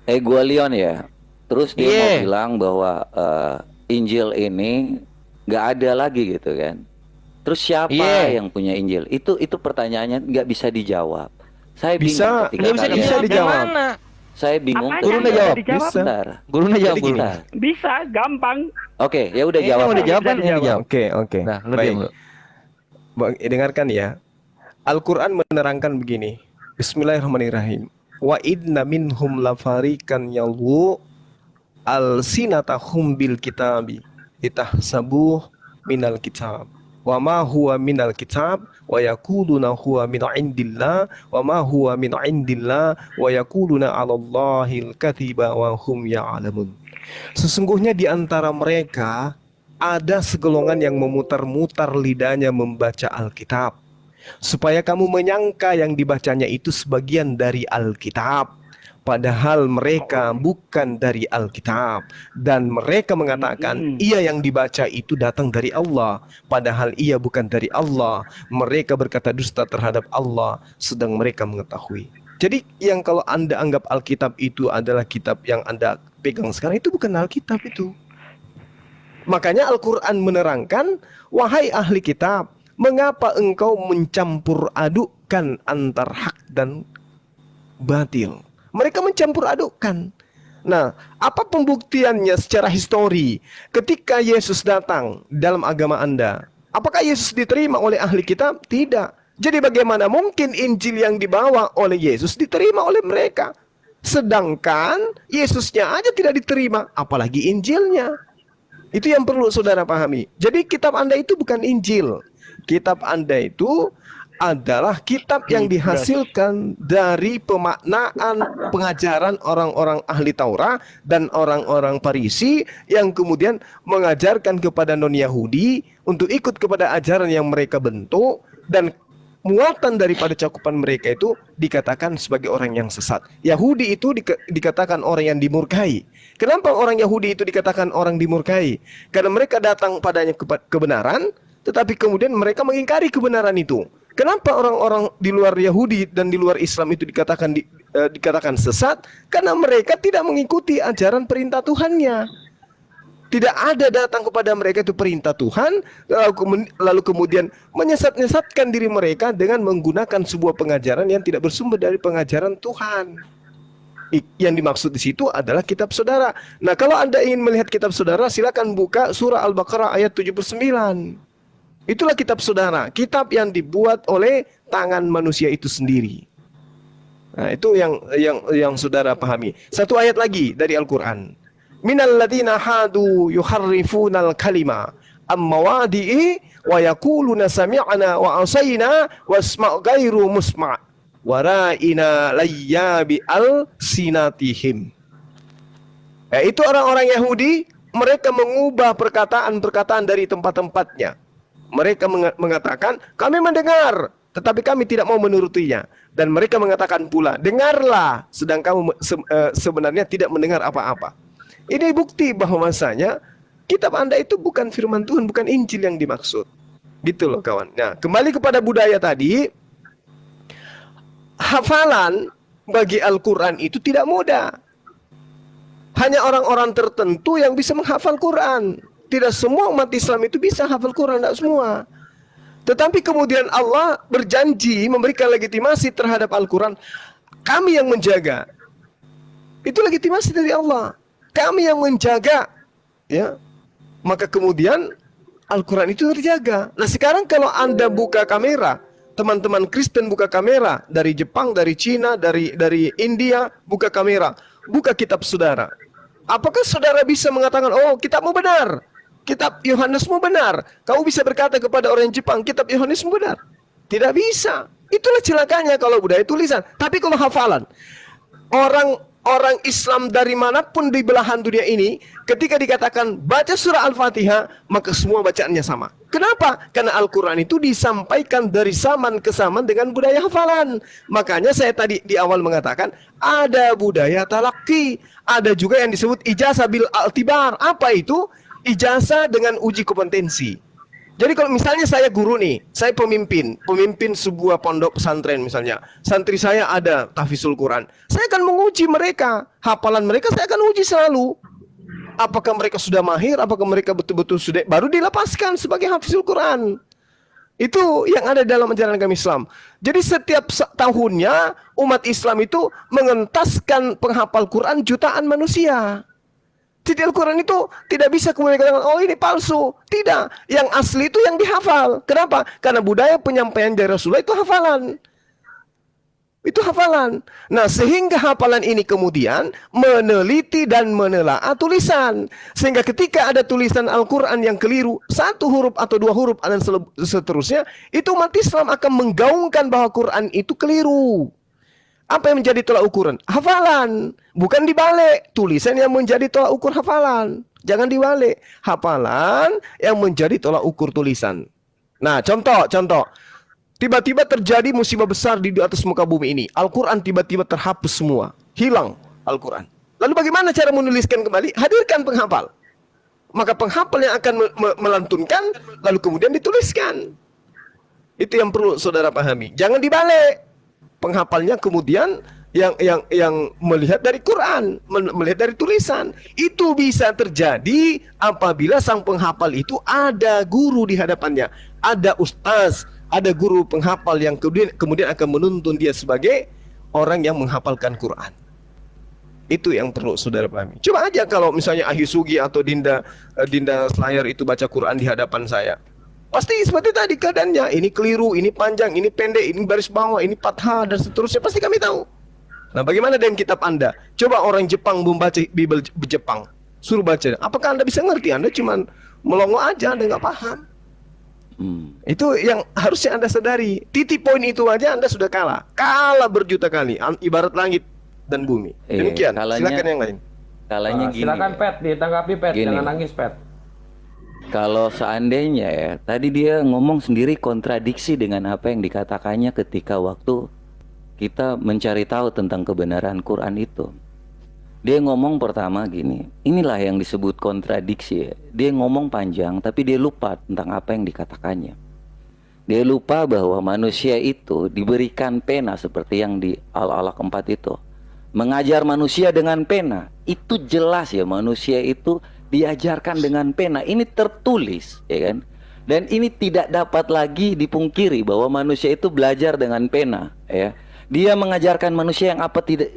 Evangelion ya. Terus dia Iya. mau bilang bahwa Injil ini nggak ada lagi gitu kan. Terus siapa Iya. yang punya Injil? Itu pertanyaannya nggak bisa dijawab. Saya bingung Bisa, ketika Nggak bisa kalian- bisa dijawab. Mana? Saya bingung. Apanya Guru nggak udah jawab? dijawab? Bisa. Bentar. Gurunya jawab, Jadi guru. gini. Bentar. Bisa, gampang. Oke, ya udah Ini jawab. yang udah Pak. jawab kan? Bisa Ini jawab. Oke. Nah, lu Baik. diam lu. Dengarkan ya. Al-Quran menerangkan begini. Bismillahirrahmanirrahim. Wa idna minhum lafarikan yalwu alsinatahum bil kitabi litahsabuh minal kitab wa ma huwa minal kitab wa yaquluna huwa min indillah wa ma huwa min indillah wa yaquluna 'alallahil kadziba wa hum ya'lamun. Sesungguhnya di antara mereka ada segolongan yang memutar-mutar lidahnya membaca Alkitab, supaya kamu menyangka yang dibacanya itu sebagian dari Alkitab, padahal mereka bukan dari Alkitab. Dan mereka mengatakan ia yang dibaca itu datang dari Allah, padahal ia bukan dari Allah. Mereka berkata dusta terhadap Allah, sedang mereka mengetahui. Jadi yang kalau Anda anggap Alkitab itu adalah kitab yang Anda pegang sekarang, itu bukan Alkitab itu. Makanya Al-Quran menerangkan, wahai ahli kitab, mengapa engkau mencampur adukkan antar hak dan batil? Mereka mencampur adukkan. Nah, apa pembuktiannya secara histori? Ketika Yesus datang dalam agama Anda, apakah Yesus diterima oleh ahli kitab? Tidak. Jadi bagaimana mungkin Injil yang dibawa oleh Yesus diterima oleh mereka? Sedangkan Yesusnya aja tidak diterima, apalagi Injilnya. Itu yang perlu saudara pahami. Jadi kitab Anda itu bukan Injil. Kitab Anda itu adalah kitab yang dihasilkan dari pemaknaan pengajaran orang-orang ahli Taurat dan orang-orang Farisi yang kemudian mengajarkan kepada non-Yahudi untuk ikut kepada ajaran yang mereka bentuk, dan muatan daripada cakupan mereka itu dikatakan sebagai orang yang sesat. Yahudi itu dikatakan orang yang dimurkai. Kenapa orang Yahudi itu dikatakan orang dimurkai? Karena mereka datang padanya kebenaran, tetapi kemudian mereka mengingkari kebenaran itu. Kenapa orang-orang di luar Yahudi dan di luar Islam itu dikatakan sesat? Karena mereka tidak mengikuti ajaran perintah Tuhannya. Tidak ada datang kepada mereka itu perintah Tuhan, lalu kemudian menyesat-nyesatkan diri mereka dengan menggunakan sebuah pengajaran yang tidak bersumber dari pengajaran Tuhan. Yang dimaksud di situ adalah kitab saudara. Nah, kalau Anda ingin melihat kitab saudara, silakan buka surah Al-Baqarah ayat 79. Itulah kitab saudara, kitab yang dibuat oleh tangan manusia itu sendiri. Nah, itu yang saudara pahami. Satu ayat lagi dari Al-Qur'an. Minal ladzina hadu yuharrifunal kalima ammawadi'i wa yaquluna sami'na wa asayna wasma' ghairu musma' wara'ina layyabi al-sinatihim. Itu orang-orang Yahudi, mereka mengubah perkataan-perkataan dari tempat-tempatnya. Mereka mengatakan, kami mendengar, tetapi kami tidak mau menurutinya. Dan mereka mengatakan pula, dengarlah, sedang kamu sebenarnya tidak mendengar apa-apa. Ini bukti bahwasanya kitab Anda itu bukan firman Tuhan, bukan Injil yang dimaksud. Gitu loh kawan. Nah, kembali kepada budaya tadi, hafalan bagi Al-Quran itu tidak mudah. Hanya orang-orang tertentu yang bisa menghafal Quran. Tidak semua umat Islam itu bisa hafal Quran, tidak semua. Tetapi kemudian Allah berjanji memberikan legitimasi terhadap Al-Quran. Kami yang menjaga. Itu legitimasi dari Allah. Kami yang menjaga, ya. Maka kemudian Al-Quran itu terjaga. Nah, sekarang kalau Anda buka kamera, teman-teman Kristen buka kamera dari Jepang, dari Cina, dari India, buka kamera, buka kitab saudara. Apakah saudara bisa mengatakan, oh, kitabmu benar, kitab Yohanesmu benar? Kau bisa berkata kepada orang Jepang, kitab Yohanesmu benar? Tidak bisa. Itulah celakanya kalau budaya tulisan. Tapi kalau hafalan, orang Islam dari manapun di belahan dunia ini, ketika dikatakan baca surah Al-Fatihah, maka semua bacaannya sama. Kenapa? Karena Al-Quran itu disampaikan dari zaman ke zaman dengan budaya hafalan. Makanya saya tadi di awal mengatakan, ada budaya talaki, ada juga yang disebut ijazah bil altibar. Apa itu? Ijazah dengan uji kompetensi. Jadi kalau misalnya saya guru nih, saya pemimpin sebuah pondok pesantren misalnya. Santri saya ada tahfizul Quran. Saya akan menguji mereka, hafalan mereka saya akan uji selalu. Apakah mereka sudah mahir, apakah mereka betul-betul sudah, baru dilepaskan sebagai hafizul Quran. Itu yang ada dalam ajaran agama Islam. Jadi setiap tahunnya umat Islam itu mengentaskan penghafal Quran jutaan manusia. Jadi Al-Quran itu tidak bisa kemudian dikatakan, oh ini palsu. Tidak, yang asli itu yang dihafal. Kenapa? Karena budaya penyampaian dari Rasulullah itu hafalan. Itu hafalan. Nah, sehingga hafalan ini kemudian meneliti dan menelaah tulisan. Sehingga ketika ada tulisan Al-Quran yang keliru, satu huruf atau dua huruf dan seterusnya, itu umat Islam akan menggaungkan bahwa Quran itu keliru. Apa yang menjadi tolak ukuran? Hafalan. Bukan dibalik. Tulisan yang menjadi tolak ukur hafalan. Jangan dibalik. Hafalan yang menjadi tolak ukur tulisan. Nah, contoh. Tiba-tiba terjadi musibah besar di atas muka bumi ini. Al-Quran tiba-tiba terhapus semua. Hilang Al-Quran. Lalu bagaimana cara menuliskan kembali? Hadirkan penghafal. Maka penghafal yang akan melantunkan, lalu kemudian dituliskan. Itu yang perlu saudara pahami. Jangan dibalik. Penghafalnya kemudian yang melihat dari Quran, melihat dari tulisan. Itu bisa terjadi apabila sang penghafal itu ada guru di hadapannya. Ada ustaz, ada guru penghafal yang kemudian akan menuntun dia sebagai orang yang menghafalkan Quran. Itu yang perlu saudara pahami. Coba aja kalau misalnya Ahyu Sugi atau Dinda Slayer itu baca Quran di hadapan saya. Pasti seperti tadi keadaannya. Ini keliru, ini panjang, ini pendek, ini baris bawah, ini fathah dan seterusnya. Pasti kami tahu. Nah, bagaimana dengan kitab Anda? Coba orang Jepang membaca Bible Jepang. Suruh baca. Apakah Anda bisa ngerti? Anda cuma melongo aja, Anda nggak paham. Itu yang harusnya Anda sadari. Titik poin itu aja Anda sudah kalah. Kalah berjuta kali. Ibarat langit dan bumi. Demikian. Silakan yang lain. Kalanya gini. Silakan Pet, ditanggapi Pet, Gini. jangan nangis Pet. Kalau seandainya ya, tadi dia ngomong sendiri kontradiksi dengan apa yang dikatakannya ketika waktu kita mencari tahu tentang kebenaran Quran itu. Dia ngomong pertama gini, inilah yang disebut kontradiksi ya. Dia ngomong panjang tapi dia lupa tentang apa yang dikatakannya. Dia lupa bahwa manusia itu diberikan pena seperti yang di Al-Alaq 4 itu. Mengajar manusia dengan pena, itu jelas ya, manusia itu diajarkan dengan pena. Ini tertulis ya kan. Dan ini tidak dapat lagi dipungkiri bahwa manusia itu belajar dengan pena ya. Dia mengajarkan manusia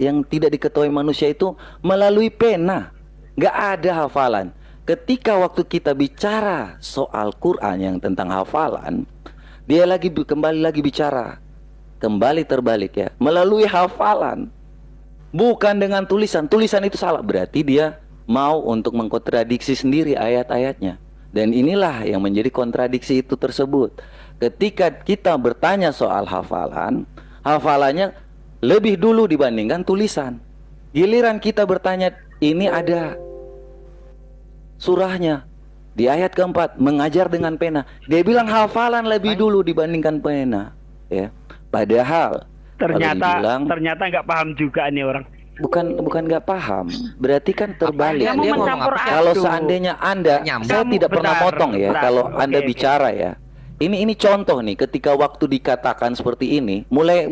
yang tidak diketahui manusia itu melalui pena. Nggak ada hafalan. Ketika waktu kita bicara soal Quran yang tentang hafalan, dia kembali lagi bicara, kembali terbalik ya, melalui hafalan, bukan dengan tulisan. Tulisan itu salah, berarti dia mau untuk mengkontradiksi sendiri ayat-ayatnya. Dan inilah yang menjadi kontradiksi itu tersebut. Ketika kita bertanya soal hafalan, hafalannya lebih dulu dibandingkan tulisan. Giliran kita bertanya, ini ada surahnya di ayat keempat, mengajar dengan pena. Dia bilang hafalan lebih dulu dibandingkan pena, ya. Padahal ternyata nggak paham juga nih orang. Bukan nggak paham, berarti kan terbalik. Dia ngomong apa? Kalau seandainya Anda, saya tidak pernah potong ya. Kalau Anda bicara ya, ini contoh nih, ketika waktu dikatakan seperti ini, mulai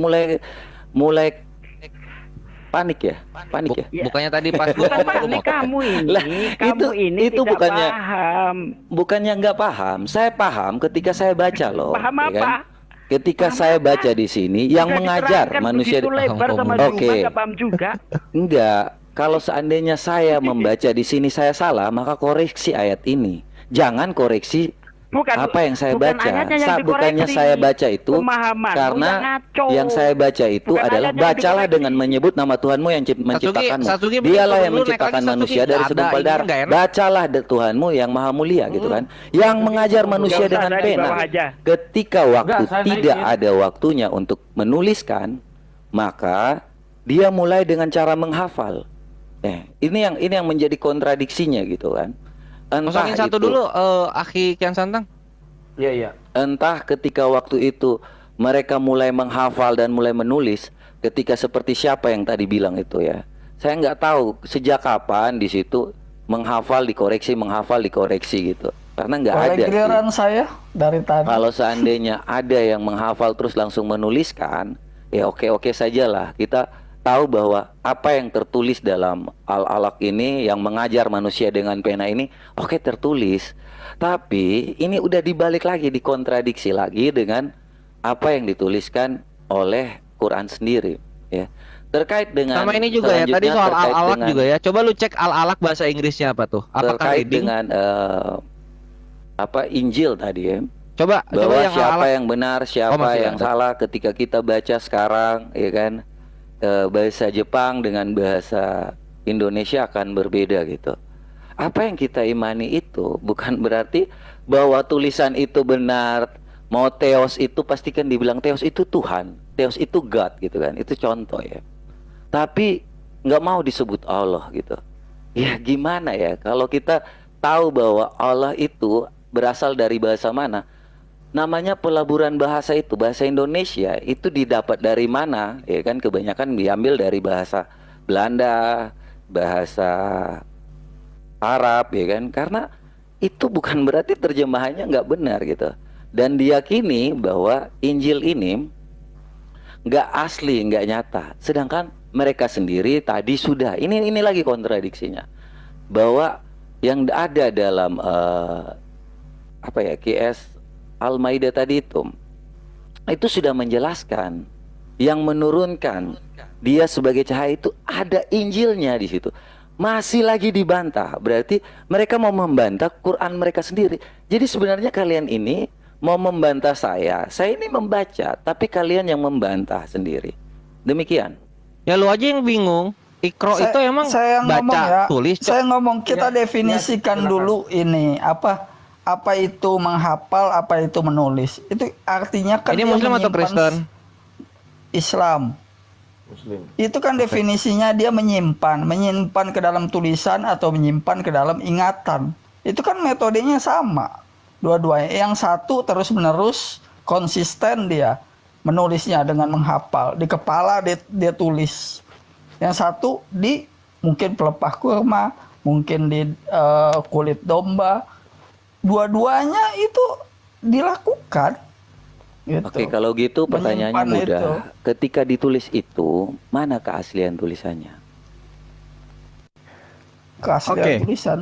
panik ya. Bukannya tadi pas gua Bukan ngomong panik, kamu ini, Lah, itu tidak bukannya paham. Bukannya nggak paham, saya paham ketika saya baca loh. Paham ya apa? kan? Ketika saya baca di sini, yang mengajar manusia. Oke. Nggak paham juga. Enggak. Kalau seandainya saya membaca di sini saya salah, maka koreksi ayat ini. Jangan koreksi apa yang saya baca. Bukannya saya baca itu karena yang saya baca itu adalah bacalah dengan menyebut nama Tuhanmu yang menciptakanmu. Dialah yang menciptakan manusia dari segumpal darah. Bacalah Tuhanmu yang maha mulia gitu kan. Yang mengajar manusia dengan pena. Ketika waktu tidak ada waktunya untuk menuliskan, maka dia mulai dengan cara menghafal. Ini yang menjadi kontradiksinya gitu kan. Ngomongin satu dulu, Akhi Kian Santang. Iya. Entah ketika waktu itu mereka mulai menghafal dan mulai menulis, ketika seperti siapa yang tadi bilang itu ya. Saya nggak tahu sejak kapan di situ menghafal dikoreksi gitu. Karena nggak ada giliran saya dari tadi. Kalau seandainya ada yang menghafal terus langsung menuliskan, ya oke sajalah. Kita tahu bahwa apa yang tertulis dalam Al-Alaq ini yang mengajar manusia dengan pena ini tertulis. Tapi ini udah dibalik lagi, dikontradiksi lagi dengan apa yang dituliskan oleh Quran sendiri ya. Terkait dengan sama ini juga ya, tadi soal Al-Alaq juga ya. Coba lu cek Al-Alaq bahasa Inggrisnya apa tuh? Apakah terkait dengan Injil tadi ya. Coba bahwa yang siapa ala-ala. yang benar, siapa masih yang ada. salah ketika kita baca sekarang, ya kan? Bahasa Jepang dengan bahasa Indonesia akan berbeda gitu. Apa yang kita imani itu bukan berarti bahwa tulisan itu benar. Mau Theos itu pastikan dibilang Theos itu Tuhan, Theos itu God gitu kan. Itu contoh ya. Tapi nggak mau disebut Allah gitu. Ya gimana ya kalau kita tahu bahwa Allah itu berasal dari bahasa mana? Namanya pelaburan bahasa itu, bahasa Indonesia itu didapat dari mana? Ya kan kebanyakan diambil dari bahasa Belanda, bahasa Arab, ya kan? Karena itu bukan berarti terjemahannya nggak benar gitu. Dan diyakini bahwa Injil ini nggak asli, nggak nyata. Sedangkan mereka sendiri tadi sudah, ini lagi kontradiksinya, bahwa yang ada dalam QS Al-Maidah tadi itu sudah menjelaskan yang menurunkan dia sebagai cahaya itu ada Injilnya di situ. Masih lagi dibantah, berarti mereka mau membantah Quran mereka sendiri. Jadi sebenarnya kalian ini mau membantah saya ini membaca, tapi kalian yang membantah sendiri. Demikian. Ya lu aja yang bingung. Ikro itu emang saya baca ngomong ya, tulis. saya ngomong kita definisikan dulu ini apa itu menghafal, apa itu menulis. Itu artinya kan Ini dia Muslim atau menyimpan Kristen? Islam. Itu kan definisinya dia menyimpan ke dalam tulisan atau menyimpan ke dalam ingatan. Itu kan metodenya sama. Dua-duanya. Yang satu terus-menerus konsisten dia menulisnya dengan menghafal. Di kepala dia tulis. Yang satu di mungkin pelepah kurma, mungkin di kulit domba. Dua-duanya itu dilakukan. Gitu. Oke, kalau gitu pertanyaannya Menyimpan mudah. itu. Ketika ditulis itu, mana keaslian tulisannya? Keaslian tulisan.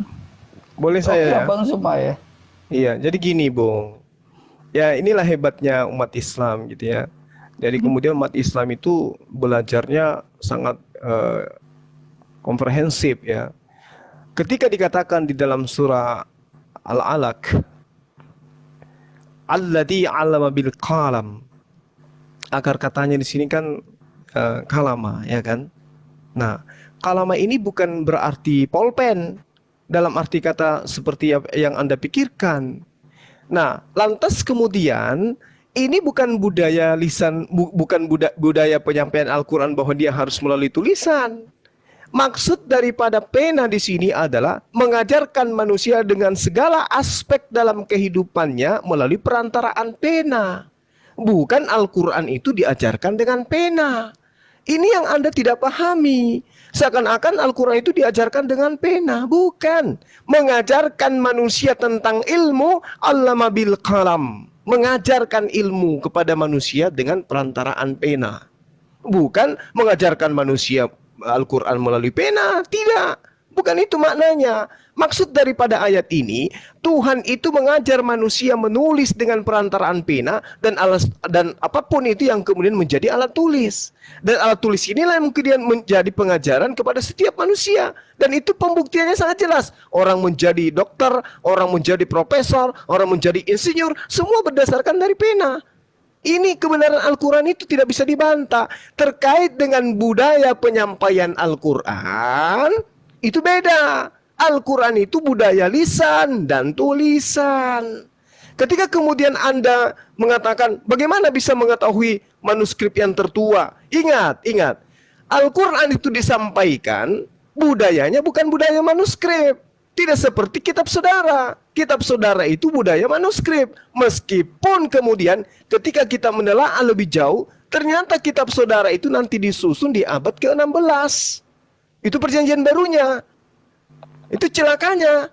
Boleh Oke, saya ya? Bang Sumaya. Iya, jadi gini, Bung. Ya, inilah hebatnya umat Islam gitu ya. Jadi kemudian umat Islam itu belajarnya sangat komprehensif ya. Ketika dikatakan di dalam surah Al-Alaq, alladzi 'allama bil qalam. Akar katanya di sini kan kalama, ya kan? Nah, kalama ini bukan berarti pulpen dalam arti kata seperti yang Anda pikirkan. Nah, lantas kemudian ini bukan budaya lisan, bukan budaya penyampaian Al-Quran bahwa dia harus melalui tulisan. Maksud daripada pena di sini adalah mengajarkan manusia dengan segala aspek dalam kehidupannya melalui perantaraan pena. Bukan Al-Quran itu diajarkan dengan pena. Ini yang Anda tidak pahami. Seakan-akan Al-Quran itu diajarkan dengan pena. Bukan. Mengajarkan manusia tentang ilmu, 'allama bil qalam. Mengajarkan ilmu kepada manusia dengan perantaraan pena. Bukan mengajarkan manusia Al-Quran melalui pena. Tidak. Bukan itu maknanya. Maksud daripada ayat ini, Tuhan itu mengajar manusia menulis dengan perantaraan pena dan apapun itu yang kemudian menjadi alat tulis. Dan alat tulis inilah yang kemudian menjadi pengajaran kepada setiap manusia. Dan itu pembuktiannya sangat jelas. Orang menjadi dokter, orang menjadi profesor, orang menjadi insinyur, semua berdasarkan dari pena. Ini kebenaran Al-Quran itu tidak bisa dibantah. Terkait dengan budaya penyampaian Al-Quran, itu beda. Al-Quran itu budaya lisan dan tulisan. Ketika kemudian Anda mengatakan, bagaimana bisa mengetahui manuskrip yang tertua? Ingat. Al-Quran itu disampaikan, budayanya bukan budaya manuskrip. Tidak seperti kitab saudara. Kitab saudara itu budaya manuskrip. Meskipun kemudian ketika kita menelaah lebih jauh, ternyata kitab saudara itu nanti disusun di abad ke-16. Itu perjanjian barunya. Itu celakanya.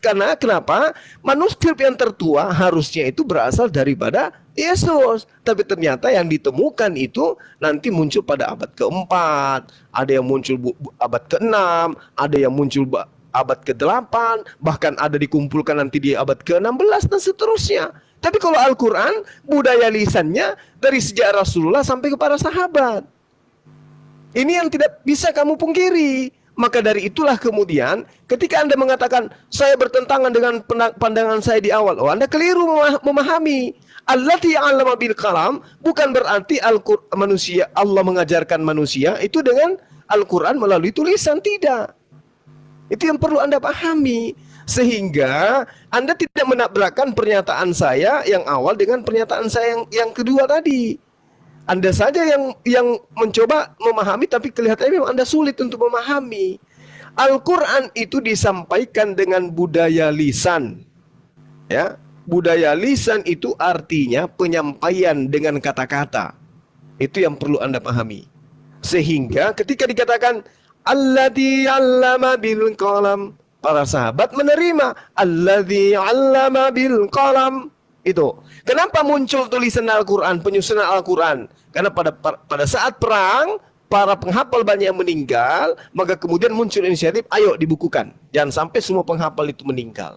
Karena kenapa? Manuskrip yang tertua harusnya itu berasal daripada Yesus. Tapi ternyata yang ditemukan itu nanti muncul pada abad ke-4. Ada yang muncul abad ke-6. Ada yang muncul abad ke-8, bahkan ada dikumpulkan nanti di abad ke-16 dan seterusnya. Tapi kalau Al-Quran, budaya lisannya dari sejak Rasulullah sampai kepada sahabat. Ini yang tidak bisa kamu pungkiri. Maka dari itulah kemudian ketika Anda mengatakan saya bertentangan dengan pandangan saya di awal, Anda keliru memahami. Allati 'allama bil kalam bukan berarti manusia, Allah mengajarkan manusia itu dengan Al-Quran melalui tulisan, tidak. Itu yang perlu Anda pahami, sehingga Anda tidak menabrakkan pernyataan saya yang awal dengan pernyataan saya yang kedua tadi. Anda saja yang mencoba memahami, tapi kelihatannya memang Anda sulit untuk memahami. Al-Quran itu disampaikan dengan budaya lisan, ya. Budaya lisan itu artinya penyampaian dengan kata-kata. Itu yang perlu Anda pahami. Sehingga ketika dikatakan alladzi 'allama bil qalam, para sahabat menerima alladzi 'allama bil qalam. Itu. Kenapa muncul tulisan Al-Quran, penyusunan Al-Quran? Karena pada saat perang, para penghafal banyak yang meninggal, maka kemudian muncul inisiatif, ayo dibukukan. Jangan sampai semua penghafal itu meninggal.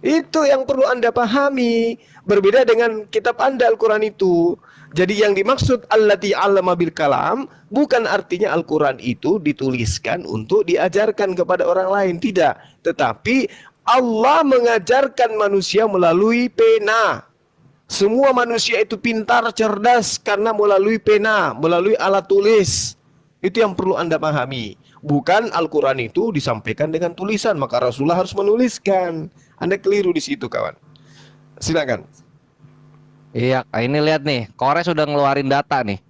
Itu yang perlu Anda pahami. Berbeda dengan kitab Anda Al-Quran itu. Jadi yang dimaksud allati 'allama bil kalam bukan artinya Al-Quran itu dituliskan untuk diajarkan kepada orang lain, tidak. Tetapi Allah mengajarkan manusia melalui pena. Semua manusia itu pintar, cerdas karena melalui pena, melalui alat tulis. Itu yang perlu Anda pahami. Bukan Al-Quran itu disampaikan dengan tulisan, maka Rasulullah harus menuliskan. Anda keliru di situ, kawan. Silakan. Iya, ini lihat nih, Kores sudah ngeluarin data nih.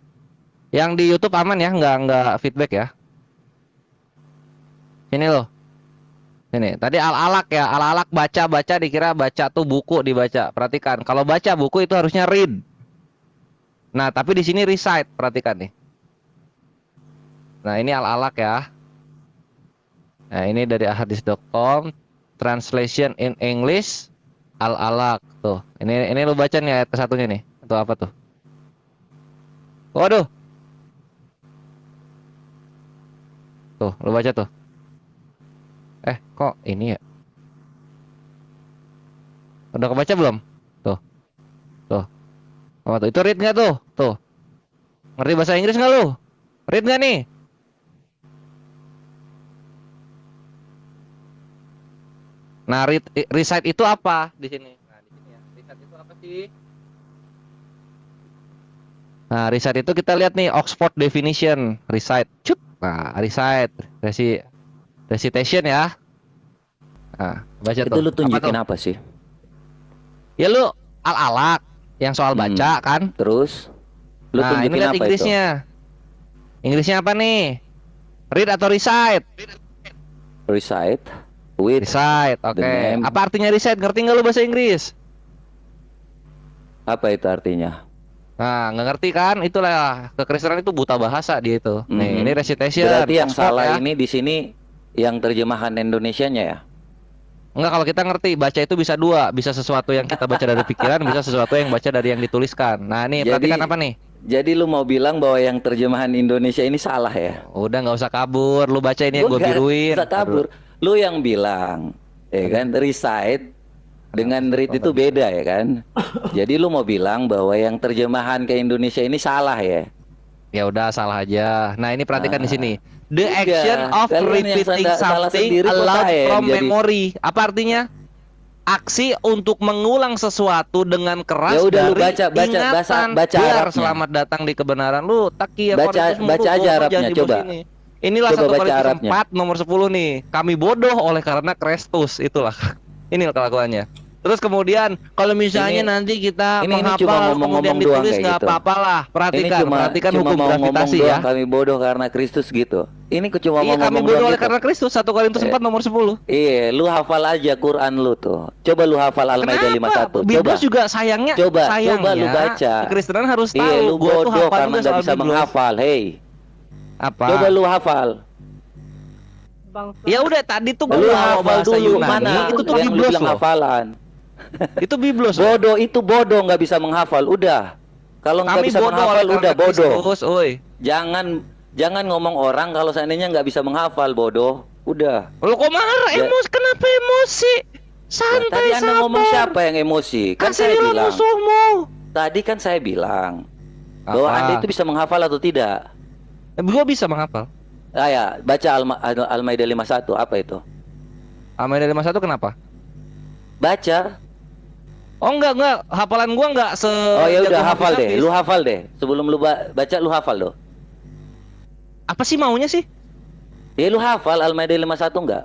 Yang di YouTube aman ya, nggak feedback ya. Ini loh. Ini, tadi al-alaq ya, al-alaq baca dikira baca tuh buku dibaca. Perhatikan, kalau baca buku itu harusnya read. Nah, tapi di sini recite, perhatikan nih. Nah, ini al-alaq ya. Nah, ini dari ahadits.com, translation in English, al-alaq tuh. Ini lu baca nih ayat ke-1-nya nih. Itu apa tuh? Waduh. Tuh, lu baca tuh. Kok ini ya? Udah kebaca belum? Tuh. Tuh. Apa tuh? Itu read nggak tuh? Tuh. Ngerti bahasa Inggris nggak lu? Read nggak nih? Nah, recite itu apa di sini? Nah, di sini ya. Recite itu apa sih? Nah, recite itu kita lihat nih Oxford definition, recite. Cut. Nah, recite, recitation ya. Nah, baca Itu tuh. lu tunjukin apa apa sih? Ya lu al-alaq yang soal baca kan? Terus lu Nah, ini tunjukin lihat apa itu? Inggrisnya. Inggrisnya apa nih? Read atau recite? Recite with Recite, oke. the name. Apa artinya recite? Ngerti nggak lu bahasa Inggris? Apa itu artinya? Nah, nggak ngerti kan? Itulah kekristenan itu buta bahasa dia itu. Nih, ini recitation. Berarti yang Oxford salah ya. ini di sini yang terjemahan Indonesianya ya? Enggak, kalau kita ngerti baca itu bisa dua, bisa sesuatu yang kita baca dari pikiran, bisa sesuatu yang baca dari yang dituliskan. Nah, nih perhatikan apa nih? Jadi lu mau bilang bahwa yang terjemahan Indonesia ini salah ya? Udah nggak usah kabur, lu baca ini yang gue biruin. Bisa kabur. Lu yang bilang, ya kan, recite dengan read itu beda ya kan? Jadi lu mau bilang bahwa yang terjemahan ke Indonesia ini salah ya? Ya udah, salah aja. Nah, ini perhatikan di sini. The Iya, action of kalian yang repeating salah something sendiri kok aloud saya yang from jadi- memory. Apa artinya? Aksi untuk mengulang sesuatu dengan keras Ya udah, lu dari baca ingatan. baca Biar Arabnya. selamat datang di kebenaran. Lu takia Baca aja Arabnya, coba. Inilah Coba 1 baca Korintus Arabnya. 4 nomor 10 nih. Kami bodoh oleh karena Kristus, itulah. Ini kelakuannya. Terus kemudian kalau misalnya Ini- nanti kita ini cuma menghafal ngomong-ngomong kemudian doang ditulis kayak nggak gitu. apa-apalah. Perhatikan cuma hukum mau ngomong gravitasi ya. doang, kami bodoh karena Kristus gitu. Ini cuma Iya, mau kami ngomong bodoh doang oleh gitu. karena Kristus, 1 Korintus 4 nomor 10. Iya, lu hafal aja Quran lu tuh. Coba lu hafal Al-Maidah 51. Coba. Biblos juga sayangnya Coba lu baca. Kekristenan harus tahu. Iya, lu Gua tuh bodoh hafal karena juga nggak soal bisa Biblos. menghafal. Hei, Apa? coba lu hafal. Ya udah, tadi tuh gua Lu bawa hafal bahasa dulu Yunani. mana? Itu tuh yang lu Biblos bilang loh. hafalan. Itu Biblos. Bodoh itu bodoh, nggak bisa menghafal. Udah. Kalau nggak Kami bisa bodoh menghafal oleh udah karena bodoh. Kristus, oi. Jangan ngomong orang kalau seandainya nggak bisa menghafal, bodoh. Udah. Lu kok marah? Ya. Emosi, kenapa emosi? Nah, Santai, tadi Anda sabar. ngomong siapa yang emosi? Kan saya Kasihlah bilang. musuhmu. Tadi kan saya bilang bahwa Apa? Anda itu bisa menghafal atau tidak. Gua bisa menghafal. Ya, baca Al-Maidah 51 apa itu? Al-Maidah 51 kenapa? Baca. Oh enggak, hafalan gua enggak se Oh ya udah jago hafal deh, hafiz. lu hafal deh. Sebelum lu baca lu hafal loh. Apa sih maunya sih? Ya lu hafal Al-Maidah 51 enggak?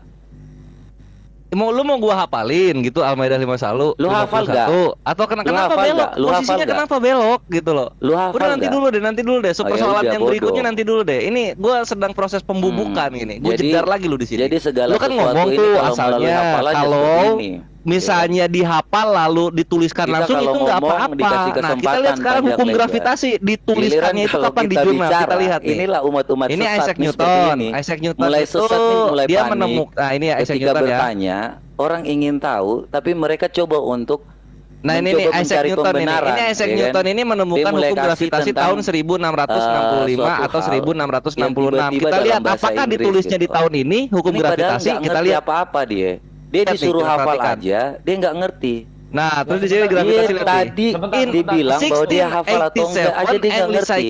Lu mau gua hafalin gitu Al-Maidah 51. Lu hafal 51. Atau Lu kenapa hafal belok? nggak? Lu hafal Posisinya nggak? kenapa belok gitu loh. Lu hafal Udah nanti nggak? nanti dulu deh. Oh, ya Persoalan udah, yang bodoh. berikutnya nanti dulu deh. Ini gua sedang proses pembubukan gini. Gua jedar lagi lu di sini. Jadi segala Lu kan sesuatu ngomong ini tuh kalau melalui asalnya hafalan ya kalau seperti ini. misalnya dihafal lalu dituliskan Kita langsung kalau itu nggak ngomong apa-apa. dikasih Nah kita kesempatan lihat sekarang panjang hukum lebar. gravitasi dituliskannya Giliran itu kalau kapan di kita jurnal. bicara, Kita lihat nih. inilah umat-umat Ini sesat Isaac nih seperti Newton. ini. Isaac Newton Mulai itu sesat nih, mulai dia panik. menemukan. Nah ini Isaac Ketika Newton ya. bertanya, orang ingin tahu, tapi mereka coba untuk Nah ini mencoba nih Isaac mencari Newton ini. pembenaran, Ini Isaac ya kan? Newton ini menemukan Dia mulai hukum kasih gravitasi tentang, tahun 1665 suatu atau hal 1666. yang tiba-tiba Kita dalam lihat bahasa apakah Inggris ditulisnya di gitu. tahun ini hukum Ini padahal gravitasi. nggak Kita ngerti lihat. apa-apa dia. Dia Lihat nih, disuruh kita hafal perhatikan. aja, dia nggak ngerti. Nah terus di sini Dia gravitasi lihat nih. tadi dibilang bahwa dia hafal atau enggak aja dia nggak ngerti.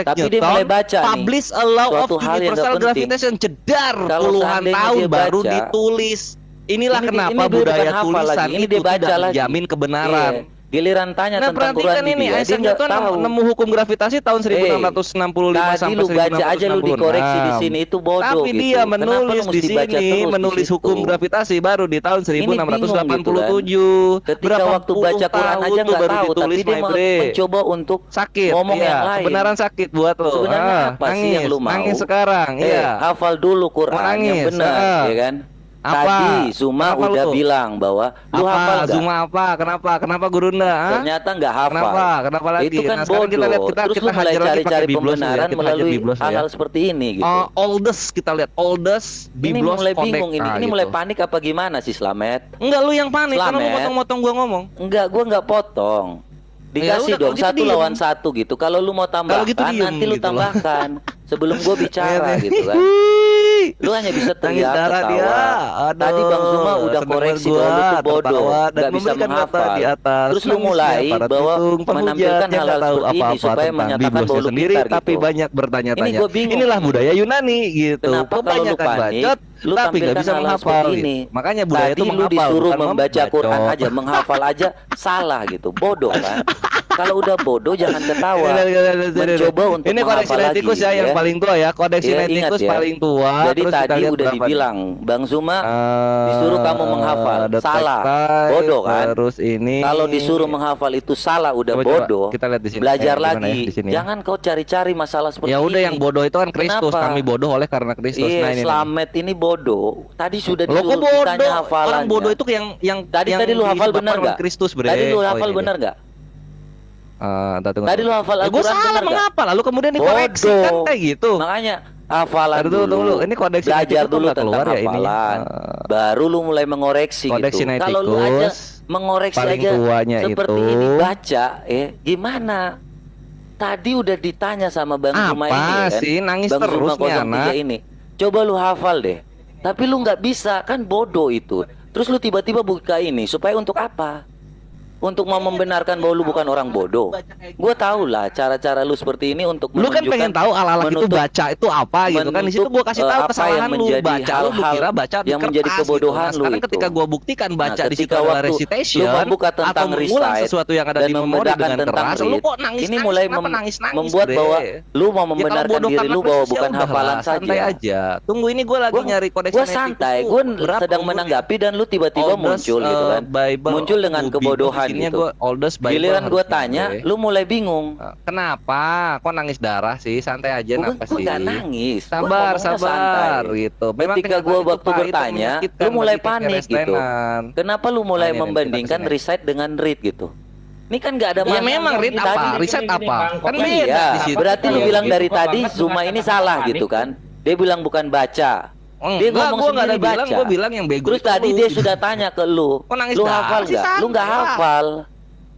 Tapi dia mulai baca nih. Publish a law of Suatu hal yang universal nggak penting. gravitation jedar Kalau puluhan seandainya tahun dia baru baca, ditulis. Inilah ini kenapa dia bukan budaya hafal tulisan lagi, ini itu dia baca tidak lagi. menjamin kebenaran. Iya. Giliran tanya Nah tentang Quran perhatikan di ini dia Isaac nggak Newton tahu. nemu hukum gravitasi tahun 1665 Tadi sampai lu baca aja lu dikoreksi di 1666. sini itu bodoh Tapi gitu. dia Kenapa lu menulis di mesti baca sini, terus di menulis situ? hukum gravitasi baru di tahun Ini bingung gitu kan. 1687. Ketika Berapa waktu puluh baca Quran tahun aja tuh nggak baru tahu, tapi ditulis, dia my bre. mencoba untuk Sakit, ngomong iya. yang lain. Kebenaran sakit buat lo. Sebenarnya apa sih yang lu mau? Nangis sekarang, iya. Hafal dulu Quran Mau nangis, yang benar, ya kan? Apa? Tadi Zuma Kenapa lu udah tuh? bilang bahwa lu hafal Apa? nggak? Zuma apa? Kenapa Gurunda? Hah? Ternyata nggak hafal. Kenapa lagi? Itu kan Nah, sekarang bodoh. kita lihat, Terus kita lu mulai hajar lagi cari-cari pakai biblos ya, pembenaran kita hajar melalui biblos ya. hal-hal seperti ini gitu. Oldest kita lihat oldest Ini biblos mulai connect. bingung ini. Nah, Ini gitu. mulai panik apa gimana sih Slamet? Enggak lu yang panik karena lu Slamet. motong-motong gua ngomong. Enggak, gua nggak potong. Dikasih Ya udah, dong kalau gitu satu diem. lawan satu gitu. Kalau lu mau tambahkan gitu diem nanti lu gitu loh. tambahkan sebelum gua bicara gitu kan. Lu hanya bisa Nangis teriak darah dia. ketawa. Aduh, Tadi Bang Zuma udah seneng koreksi gua, bahwa lu tuh bodoh, tertawa dan nggak bisa memberikan kata menghafal. di atas. Terus lu Nangisnya mulai para bahwa tutung penghujat menampilkan yang hal-hal nggak tahu seperti ini apa-apa supaya tentang menyatakan biblosnya bahwa lu sendiri, pintar tapi gitu. banyak Ini bertanya-tanya. gua bingung. Inilah budaya Yunani gitu. Kenapa kalau lu Kebanyakan panik, bacot, lu tapi nggak tampilkan bisa hal-hal menghafal. seperti Gitu. ini. Makanya budaya Tadi itu lu menghafal, disuruh bukan membaca Quran membacot. aja, menghafal aja salah gitu. Bodoh kan? Kalau udah bodoh jangan ketawa. Mencoba untuk ini kodeks menghafal lagi, sinaiticus ya yang paling tua ya. Kodeks Ya, ingat sinaiticus ya. paling tua. Jadi Terus kita tadi lihat udah berapa nih? dibilang Bang Zuma Eh, disuruh kamu menghafal. detek Salah. type, Bodoh kan? Terus ini kalau disuruh menghafal itu salah udah Coba, bodoh. kita lihat di sini. Belajar Gimana lagi. ya, di sini ya. Jangan kau cari-cari masalah seperti Ya udah ini. yang bodoh itu kan Kristus. Kenapa? Kami bodoh oleh karena Kristus. Iya, Nah ini nih. Slamet ini bodoh. Tadi sudah Lo kok disuruh bodoh? ditanya hafalannya. Orang bodoh itu yang Tadi yang lu hafal disebabkan benar oleh nggak? Kristus, bre. Tadi lu Oh, hafal ini benar dia. nggak? Tunggu, Tadi tunggu. lu hafal Ya, gua Al-Quran salah benar nggak? menghafal, lalu kemudian dikoreksi Bodoh. kan kayak gitu. Makanya hafalan Tunggu dulu. Ini kodeks belajar sinaiticus dulu nggak tentang keluar ya ini? hafalan. Baru lu mulai mengoreksi Kodeks gitu. Kalau lu aja sinaiticus mengoreksi paling aja tuanya seperti itu. ini baca, gimana? Tadi udah ditanya sama Bang Zuma ini Apa kan? sih nangis Bang terus Zuma nih 03 anak? ini. Coba lu hafal deh. Tapi lu nggak bisa, kan bodoh itu. Terus lu tiba-tiba buka ini supaya untuk apa? Untuk mau membenarkan bahwa lu bukan orang bodoh. Gue tahu lah cara-cara lu seperti ini untuk Lu kan pengen tahu ala-ala itu menutup- baca itu apa gitu kan. Di situ gua kasih tahu apa yang kesalahan lu menjadi baca lu hal-hal kira baca di yang menjadi kertas kebodohan gitu. Nah, lu sekarang itu. ketika gua buktikan baca di situ ketika adalah waktu recitation lu membuka atau tentang mengulang recite sesuatu yang ada dan di memori membedakan dengan tentang keras, lu read, kok nangis? ini mulai nangis, membuat bre? bahwa lu mau Ya, membenarkan kalau bodoh diri karena lu bahwa Kristus, bukan ya hafalan udahlah, santai saja. aja. Tunggu ini gua lagi nyari kodeks Gue sinaiticus santai, tuh. gue Berapa sedang umurnya? menanggapi dan lu tiba-tiba Oldest, muncul gitu kan. Bible, Muncul dengan Bible, kebodohan isinya gitu. gua oldest Bible Giliran gue harusnya, tanya, bre. lu mulai bingung. Kenapa? Kok nangis darah sih? Santai aja Gue nafas sih. gak nangis. Gua Sabar, ngomongnya sabar santai. gitu. Memang Ketika kenyataan gue itu waktu pahit dan bertanya, menyakitkan lu mulai bagi panik gitu. kekerestenan. Kenapa lu mulai Nah, ini membandingkan kita kesini. recite dengan read gitu? Ini kan gak ada Ya masalah. memang read apa? Tadi- Riset apa? Kan beda Iya, di situ. berarti lu Iya, bilang gitu. dari tadi Zuma ini salah gitu kan? Dia bilang bukan baca. Dia Enggak, ngomong gua nggak ada sendiri bilang, baca. gua bilang yang bego Terus itu tadi lu. dia sudah tanya ke lu. Kok nangis Lu darah hafal sih, nggak? Lu nggak sama. hafal.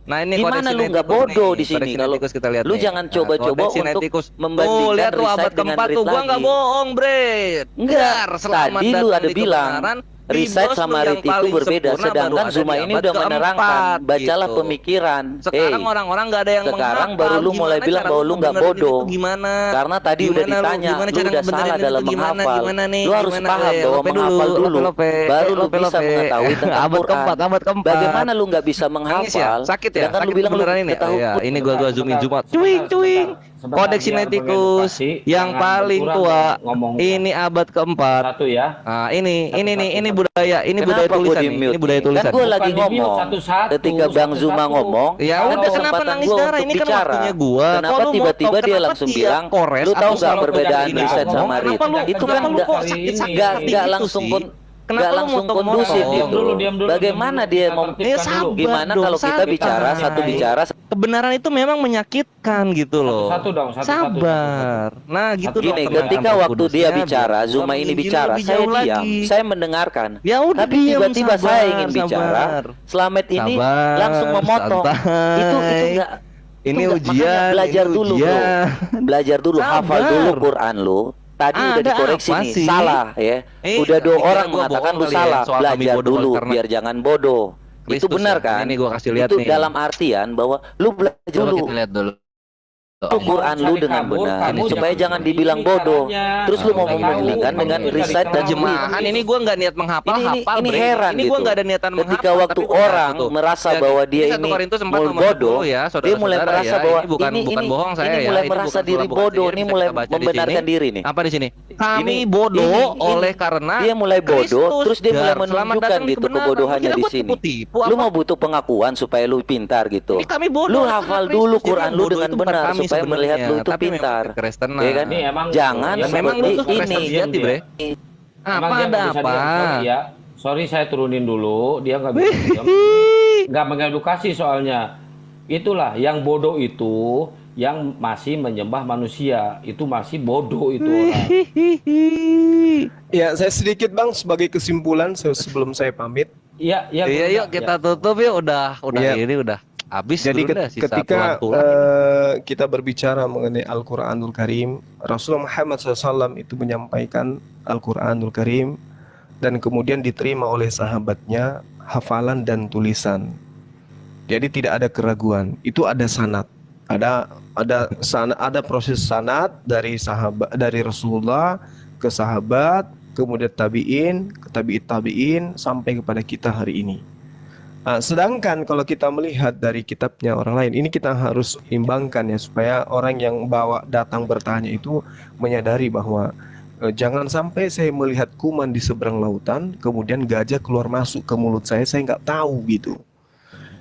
Nah ini Gimana kodeks lu nggak sinaiticus bodoh nih. di sini? Kodeks Kalau sinaiticus kita lihat lu nih. jangan Nah, coba-coba kodeks untuk sinaiticus. membandingkan Tuh, lihat tuh recite abad dengan keempat read tuh, gua lagi. nggak bohong, bre. Enggak, Benar, selamat tadi lu datang ada di bilang kebenaran. Recite bos sama lu yang read itu paling berbeda. sempurna Sedangkan baru ada Zuma di ini abad udah menerangkan, keempat, bacalah gitu. pemikiran. Sekarang orang-orang nggak ada yang sekarang menghafal. baru lu mulai Gimana bilang cara bahwa lu nggak ngebenerin bodoh. itu gimana? Karena tadi udah Gimana ditanya, gimana lu cara udah ngebenerin salah itu dalam gimana? menghafal. Gimana nih? Lu harus Gimana? paham bahwa Lope dulu, menghafal dulu, lope. baru lu Lope, bisa lope. mengetahui tentang Abad Quran. keempat, abad keempat. Bagaimana lu nggak bisa Nangis ya? menghafal? Sakit ya? Sedangkan lu Sakit bilang lu beneran ini. tahu Ya, Quran. ini gua zoomin Jumat. Sebentar, Cuing. sebentar, Kodeks biar Sinaiticus mengedukasi, yang jangan paling berkurang tua. dan ngomongnya. Ini abad keempat. Satu ya. Nah, ini Satu. budaya, ini budaya Kenapa gua tulisan nih. di-mute Ini budaya nih? tulisan. Kan gue Bukan lagi di-mute, ngomong. satu-satu, Ketika Bang Zuma satu-satu. ngomong, Ya kan udah, kenapa kesempatan nangis gua darah? untuk Ini kan bicara. waktunya gua. Kenapa Kok lu tiba-tiba motong? dia Kenapa langsung tiap bilang, kores lu tahu atau nggak selalu perbedaan pegang riset ini? sama read? Kenapa lu- Itu kenapa kan lu kok sakit-sakit nggak hati gitu langsung sih? pun Kenapa nggak lu langsung motong-motong? kondusif Diam gitu. dulu, diam dulu, Bagaimana diam dia dulu. mau Kita Ya tertibkan dulu. gimana dong, kalau kita sabar. bicara satu bicara Kebenaran itu memang menyakitkan gitu loh. Satu-satu dong, satu-satu. Sabar. Nah, gitu dong. gini, tenangkan ketika waktu Kudusnya, dia biar bicara, gua Zuma ini menginjil bicara, lebih saya jauh diam, lagi. saya mendengarkan. Ya udah Tapi diam, tiba-tiba sabar, saya ingin bicara, sabar. Slamet ini Sabar, langsung memotong. santai. Itu enggak. Ini Itu enggak, ujian, makanya belajar ini dulu, bro. ujian. Belajar dulu, hafal Sabar. dulu Quran lu. Tadi udah Ada dikoreksi apa nih, sih? salah ya. Udah dua kira orang gua mengatakan bohong lu kali ya, salah. soal kami Belajar bodoh dulu karena biar jangan bodoh. Itu Kristus benar ya. kan? Ini gua kasih lihat Itu nih. dalam artian bahwa lu belajar Coba dulu. kita lihat dulu. Quran lu dengan Kabur, benar kamu supaya jangan dibilang ini bodoh. caranya. Terus lu mau Tahu, membandingkan kamu dengan tidak recite dan Terjemahan ini gua nggak niat menghafal, hafal ini bre. heran Ini gitu. gua nggak ada niatan menghafal. Ketika waktu tapi gua orang tuh. merasa Ya, bahwa dia ini 1 ini Korintus 4 mul nomor bodoh, 10 ya, dia mulai saudara-saudara merasa ya. bahwa Ini bukan bohong saya ini ya. mulai Ini merasa bukan diri pura-pura bodoh, sendiri. ini Bisa mulai kita baca di membenarkan sini. diri nih. Apa di sini? Kami Ini- bodoh ini- oleh karena dia mulai bodoh, Kristus terus dia mulai dar. Selamat menunjukkan datang di gitu kebenaran. kebodohannya Kira di gua sini. tipu-tipu Lu apa? mau butuh pengakuan supaya lu pintar gitu. Ini kami bodoh Lu karena hafal Kristus. dulu Jadi Quran yang lu bodoh dengan itu bukan benar kami supaya melihat lu sebenarnya, itu tapi memang pintar. kekristenan. Ya kan? Ini emang Jangan ya, memang lu seperti tuh ini. Kristen sejati, bre. Emang Apa dia ada nggak bisa apa? diam. Sorry ya. Sorry saya turunin dulu, dia nggak bisa diam. Nggak mengedukasi soalnya. Itulah yang bodoh itu yang masih menyembah manusia. Itu masih bodoh itu orang. Ya, saya sedikit Bang sebagai kesimpulan sebelum saya pamit. Iya, iya. Iya, yuk kita tutup yuk. Udah Iya. ini udah habis. Jadi udah sisa ketika tulang-tulang. kita berbicara mengenai Al-Quranul Karim, Rasulullah Muhammad SAW itu menyampaikan Al-Quranul Karim dan kemudian diterima oleh sahabatnya hafalan dan tulisan. Jadi tidak ada keraguan. Itu ada sanad. Ada proses sanad dari sahabat, dari Rasulullah ke sahabat, kemudian tabiin, ke tabiin sampai kepada kita hari ini. Sedangkan kalau kita melihat dari kitabnya orang lain, ini kita harus imbangkan ya supaya orang yang datang bertanya itu menyadari bahwa jangan sampai saya melihat kuman di seberang lautan, kemudian gajah keluar masuk ke mulut saya nggak tahu gitu.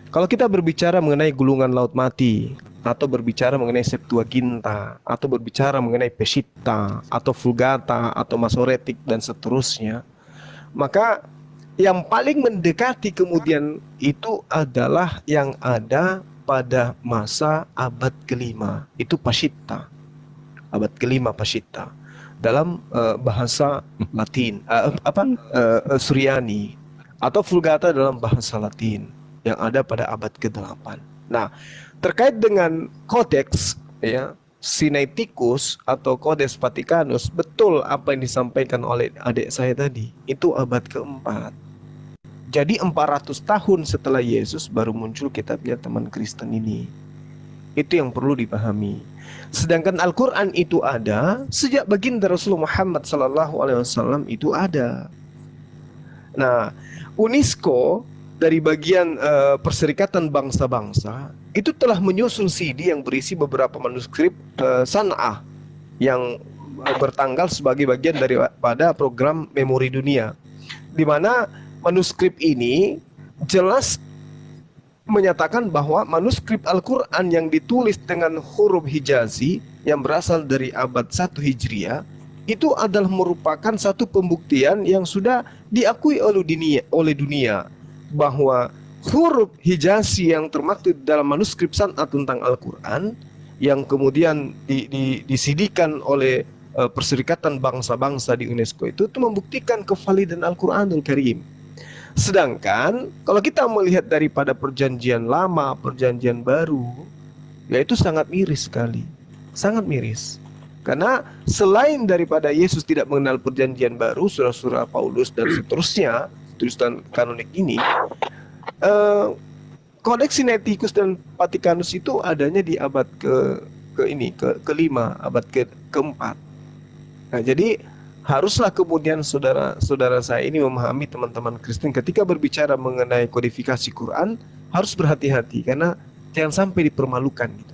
Kalau kita berbicara mengenai gulungan laut mati, atau berbicara mengenai Septuaginta, atau berbicara mengenai Peshitta, atau Vulgata, atau Masoretik dan seterusnya, maka yang paling mendekati kemudian itu adalah yang ada pada masa abad kelima, itu Peshitta, abad kelima Peshitta dalam bahasa Latin, Suryani, atau Vulgata dalam bahasa Latin yang ada pada abad ke-8. Nah, terkait dengan kodeks ya Sinaiticus atau Codex Vaticanus, betul apa yang disampaikan oleh adik saya tadi, itu abad ke-4. Jadi 400 tahun setelah Yesus baru muncul kitabnya teman Kristen ini. Itu yang perlu dipahami. Sedangkan Al-Quran itu ada sejak baginda Rasulullah Muhammad SAW itu ada. Nah, UNESCO dari bagian Perserikatan Bangsa-Bangsa itu telah menyusun CD yang berisi beberapa manuskrip San'ah yang bertanggal sebagai bagian daripada program Memori Dunia, di mana manuskrip ini jelas menyatakan bahwa manuskrip Al-Quran yang ditulis dengan huruf Hijazi yang berasal dari abad 1 Hijriah itu adalah merupakan satu pembuktian yang sudah diakui oleh dunia bahwa huruf Hijazi yang termaktub dalam manuskrip San'ah tentang Al-Quran yang kemudian disidikan oleh Perserikatan Bangsa-Bangsa di UNESCO itu membuktikan kevalidan Al-Quranul Karim. Sedangkan kalau kita melihat daripada perjanjian lama, perjanjian baru, yaitu sangat miris sekali, sangat miris. Karena selain daripada Yesus tidak mengenal perjanjian baru, surah-surah Paulus dan seterusnya, tulisan kanonik ini, Kodeks Sinaiticus dan Vatikanus itu adanya di abad kelima, abad keempat. Nah, jadi haruslah kemudian saudara-saudara saya ini memahami, teman-teman Kristen, ketika berbicara mengenai kodifikasi Quran harus berhati-hati karena jangan sampai dipermalukan gitu.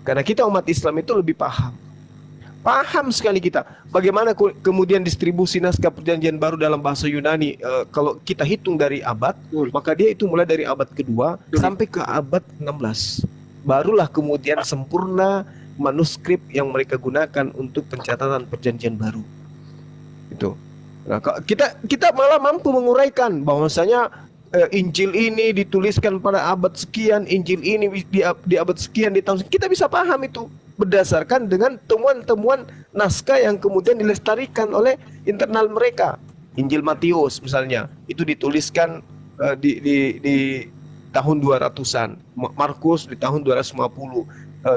Karena kita umat Islam itu lebih paham sekali kita bagaimana kemudian distribusi naskah perjanjian baru dalam bahasa Yunani. Kalau kita hitung dari abad, maka dia itu mulai dari abad kedua sampai ke abad 16. Barulah kemudian sempurna manuskrip yang mereka gunakan untuk pencatatan perjanjian baru. Itu. Nah, kita malah mampu menguraikan bahwasanya Injil ini dituliskan pada abad sekian, Injil ini di abad sekian, di tahun sekian. Kita bisa paham itu berdasarkan dengan temuan-temuan naskah yang kemudian dilestarikan oleh internal mereka. Injil Matius misalnya, itu dituliskan di tahun 200-an, Markus di tahun 250,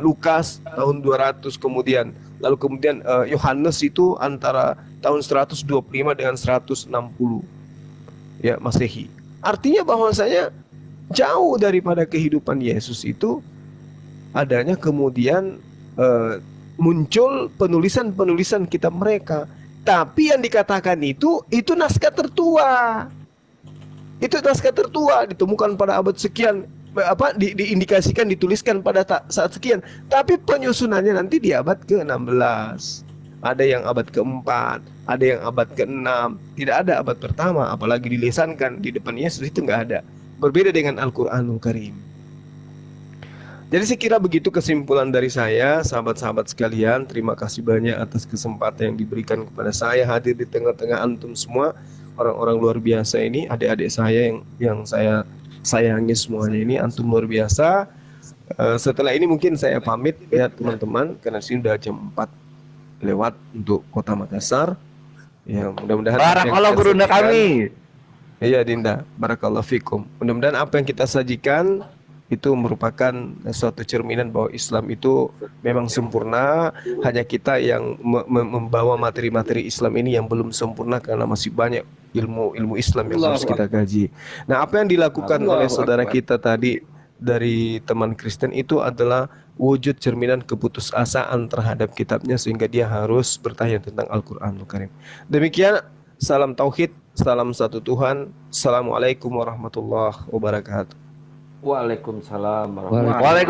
Lukas tahun 200 kemudian. Lalu kemudian Yohanes itu antara tahun 125 dengan 160 ya Masehi. Artinya bahwasanya jauh daripada kehidupan Yesus itu adanya kemudian muncul penulisan-penulisan kitab mereka. Tapi yang dikatakan itu naskah tertua. Itu naskah tertua ditemukan pada abad sekian, diindikasikan dituliskan pada saat sekian. Tapi penyusunannya nanti di abad ke-16. Ada yang abad ke-4, ada yang abad ke-6. Tidak ada abad pertama, apalagi dilisankan di depan Yesus, itu nggak ada. Berbeda dengan Al-Qur'anul Karim. Jadi saya kira begitu kesimpulan dari saya, sahabat-sahabat sekalian. Terima kasih banyak atas kesempatan yang diberikan kepada saya hadir di tengah-tengah antum semua, orang-orang luar biasa ini, adik-adik saya yang saya sayangi semuanya ini, antum luar biasa. Setelah ini mungkin saya pamit ya teman-teman, karena sini udah jam 4 lewat untuk Kota Makassar. Ya, mudah-mudahan Barakallah gurunda kami. Iya Dinda, barakallahu fikum. Mudah-mudahan apa yang kita sajikan itu merupakan suatu cerminan bahwa Islam itu memang sempurna. Hanya kita yang membawa materi-materi Islam ini yang belum sempurna karena masih banyak ilmu Islam yang harus kita kaji. Nah, apa yang dilakukan oleh saudara kita tadi dari teman Kristen itu adalah wujud cerminan keputusasaan terhadap kitabnya, sehingga dia harus bertanya tentang Al-Qur'anul Karim. Demikian, salam tauhid, salam satu Tuhan. Assalamualaikum warahmatullahi wabarakatuh. Waalaikumsalam warahmatullahi wabarakatuh. Waalaikumsalam.